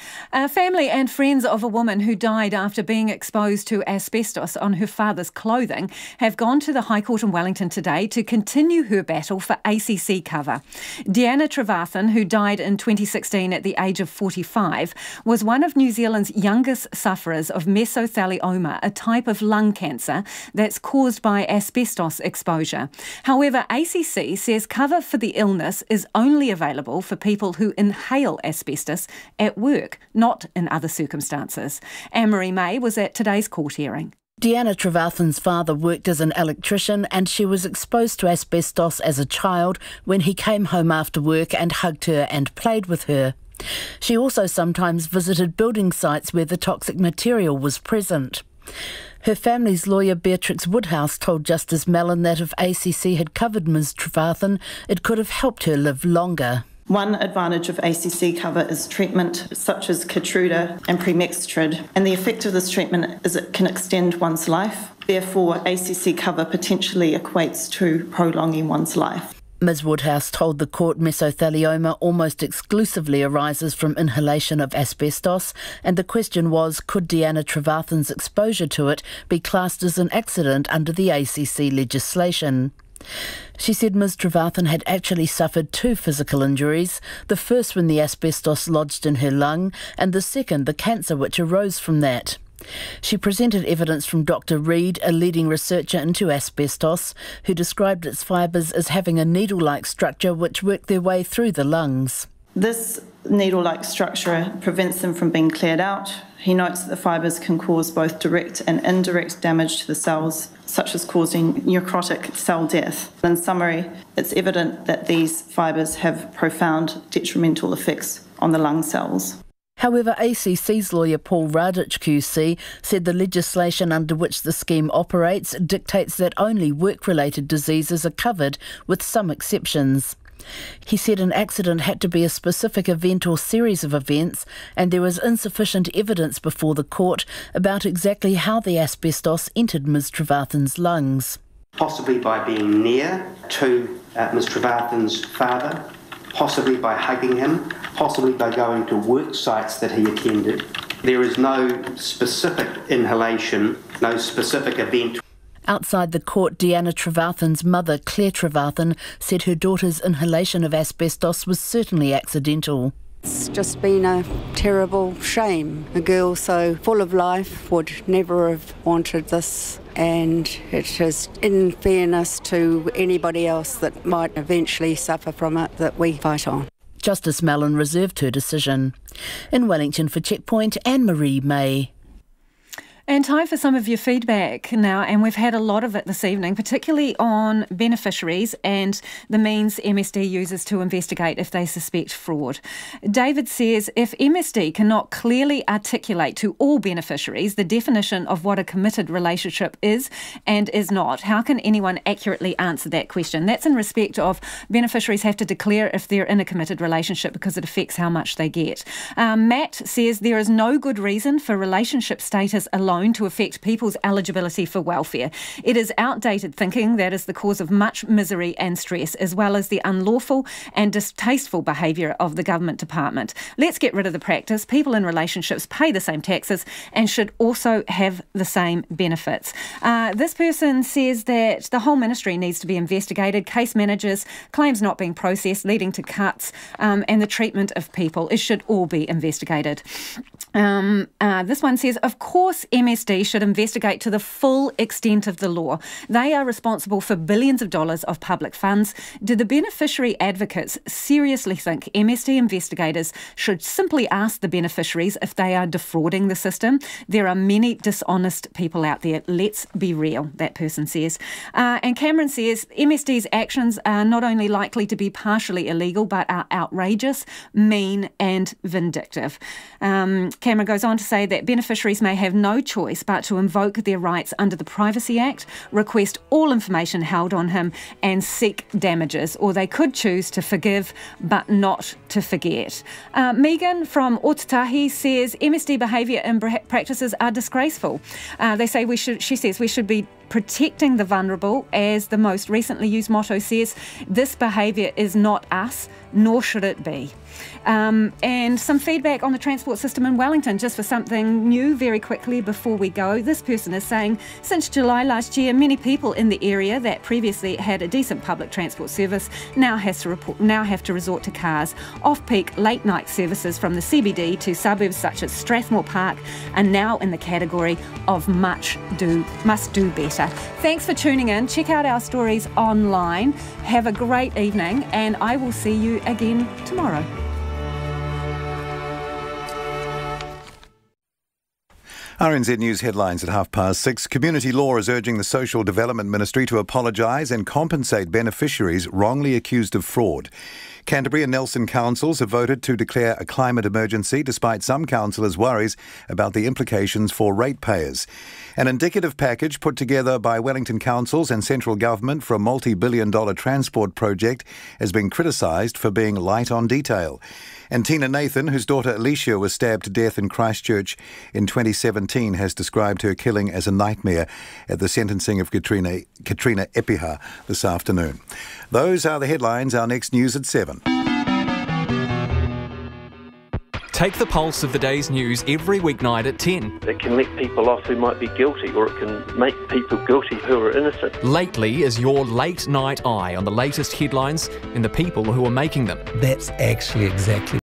Family and friends of a woman who died after being exposed to asbestos on her father's clothing have gone to the High Court in Wellington today to continue her battle for ACC cover. Deanna Trevathan, who died in 2016 at the age of 45, was one of New Zealand's youngest sufferers of mesothelioma, a type of lung cancer that's caused by asbestos exposure. However, ACC says cover for the illness is only available for people who inhale asbestos at work, not in other circumstances. Anne-Marie May was at today's court hearing. Deanna Trevathan's father worked as an electrician and she was exposed to asbestos as a child when he came home after work and hugged her and played with her. She also sometimes visited building sites where the toxic material was present. Her family's lawyer Beatrix Woodhouse told Justice Mellon that if ACC had covered Ms Trevathan, it could have helped her live longer. One advantage of ACC cover is treatment such as Keytruda and Premextrid, and the effect of this treatment is it can extend one's life. Therefore, ACC cover potentially equates to prolonging one's life. Ms Woodhouse told the court mesothelioma almost exclusively arises from inhalation of asbestos, and the question was, could Deanna Trevathan's exposure to it be classed as an accident under the ACC legislation? She said Ms Trevathan had actually suffered two physical injuries, the first when the asbestos lodged in her lung, and the second the cancer which arose from that. She presented evidence from Dr Reid, a leading researcher into asbestos, who described its fibres as having a needle-like structure which worked their way through the lungs. This needle-like structure prevents them from being cleared out. He notes that the fibres can cause both direct and indirect damage to the cells, such as causing necrotic cell death. In summary, it's evident that these fibres have profound detrimental effects on the lung cells. However, ACC's lawyer Paul Radich QC said the legislation under which the scheme operates dictates that only work-related diseases are covered, with some exceptions. He said an accident had to be a specific event or series of events, and there was insufficient evidence before the court about exactly how the asbestos entered Ms Trevathan's lungs. Possibly by being near to Ms Trevathan's father, possibly by hugging him, possibly by going to work sites that he attended. There is no specific inhalation, no specific event. Outside the court, Deanna Trevarthen's mother, Claire Trevarthen, said her daughter's inhalation of asbestos was certainly accidental. It's just been a terrible shame. A girl so full of life would never have wanted this, and it is in fairness to anybody else that might eventually suffer from it that we fight on. Justice Mellon reserved her decision. In Wellington for Checkpoint, Anne-Marie May. And time for some of your feedback now, and we've had a lot of it this evening, particularly on beneficiaries and the means MSD uses to investigate if they suspect fraud. David says, if MSD cannot clearly articulate to all beneficiaries the definition of what a committed relationship is and is not, how can anyone accurately answer that question? That's in respect of beneficiaries have to declare if they're in a committed relationship because it affects how much they get. Matt says there is no good reason for relationship status alone to affect people's eligibility for welfare. It is outdated thinking that is the cause of much misery and stress, as well as the unlawful and distasteful behaviour of the government department. Let's get rid of the practice. People in relationships pay the same taxes and should also have the same benefits. This person says that the whole ministry needs to be investigated. Case managers, claims not being processed, leading to cuts, and the treatment of people. It should all be investigated. This one says, of course, MSD should investigate to the full extent of the law. They are responsible for billions of dollars of public funds. Do the beneficiary advocates seriously think MSD investigators should simply ask the beneficiaries if they are defrauding the system? There are many dishonest people out there. Let's be real, that person says. And Cameron says, MSD's actions are not only likely to be partially illegal, but are outrageous, mean and vindictive. Cameron goes on to say that beneficiaries may have no choice but to invoke their rights under the Privacy Act, request all information held on him and seek damages, or they could choose to forgive but not to forget. Megan from Otatahi says MSD behaviour and practices are disgraceful. She says we should be protecting the vulnerable, as the most recently used motto says. This behaviour is not us, nor should it be. And some feedback on the transport system in Wellington, just for something new very quickly before we go. This person is saying, since July last year, many people in the area that previously had a decent public transport service now have to resort to cars. Off-peak late-night services from the CBD to suburbs such as Strathmore Park are now in the category of must do better. Thanks for tuning in. Check out our stories online. Have a great evening, and I will see you again tomorrow. RNZ News headlines at 6:30. Community Law is urging the Social Development Ministry to apologise and compensate beneficiaries wrongly accused of fraud. Canterbury and Nelson councils have voted to declare a climate emergency despite some councillors' worries about the implications for ratepayers. An indicative package put together by Wellington councils and central government for a multi-billion-dollar transport project has been criticised for being light on detail. And Tina Nathan, whose daughter Alicia was stabbed to death in Christchurch in 2017, has described her killing as a nightmare at the sentencing of Katrina Epiha this afternoon. Those are the headlines. Our next news at 7. Take the pulse of the day's news every weeknight at 10. It can let people off who might be guilty, or it can make people guilty who are innocent. Lately is your late night eye on the latest headlines and the people who are making them. That's actually exactly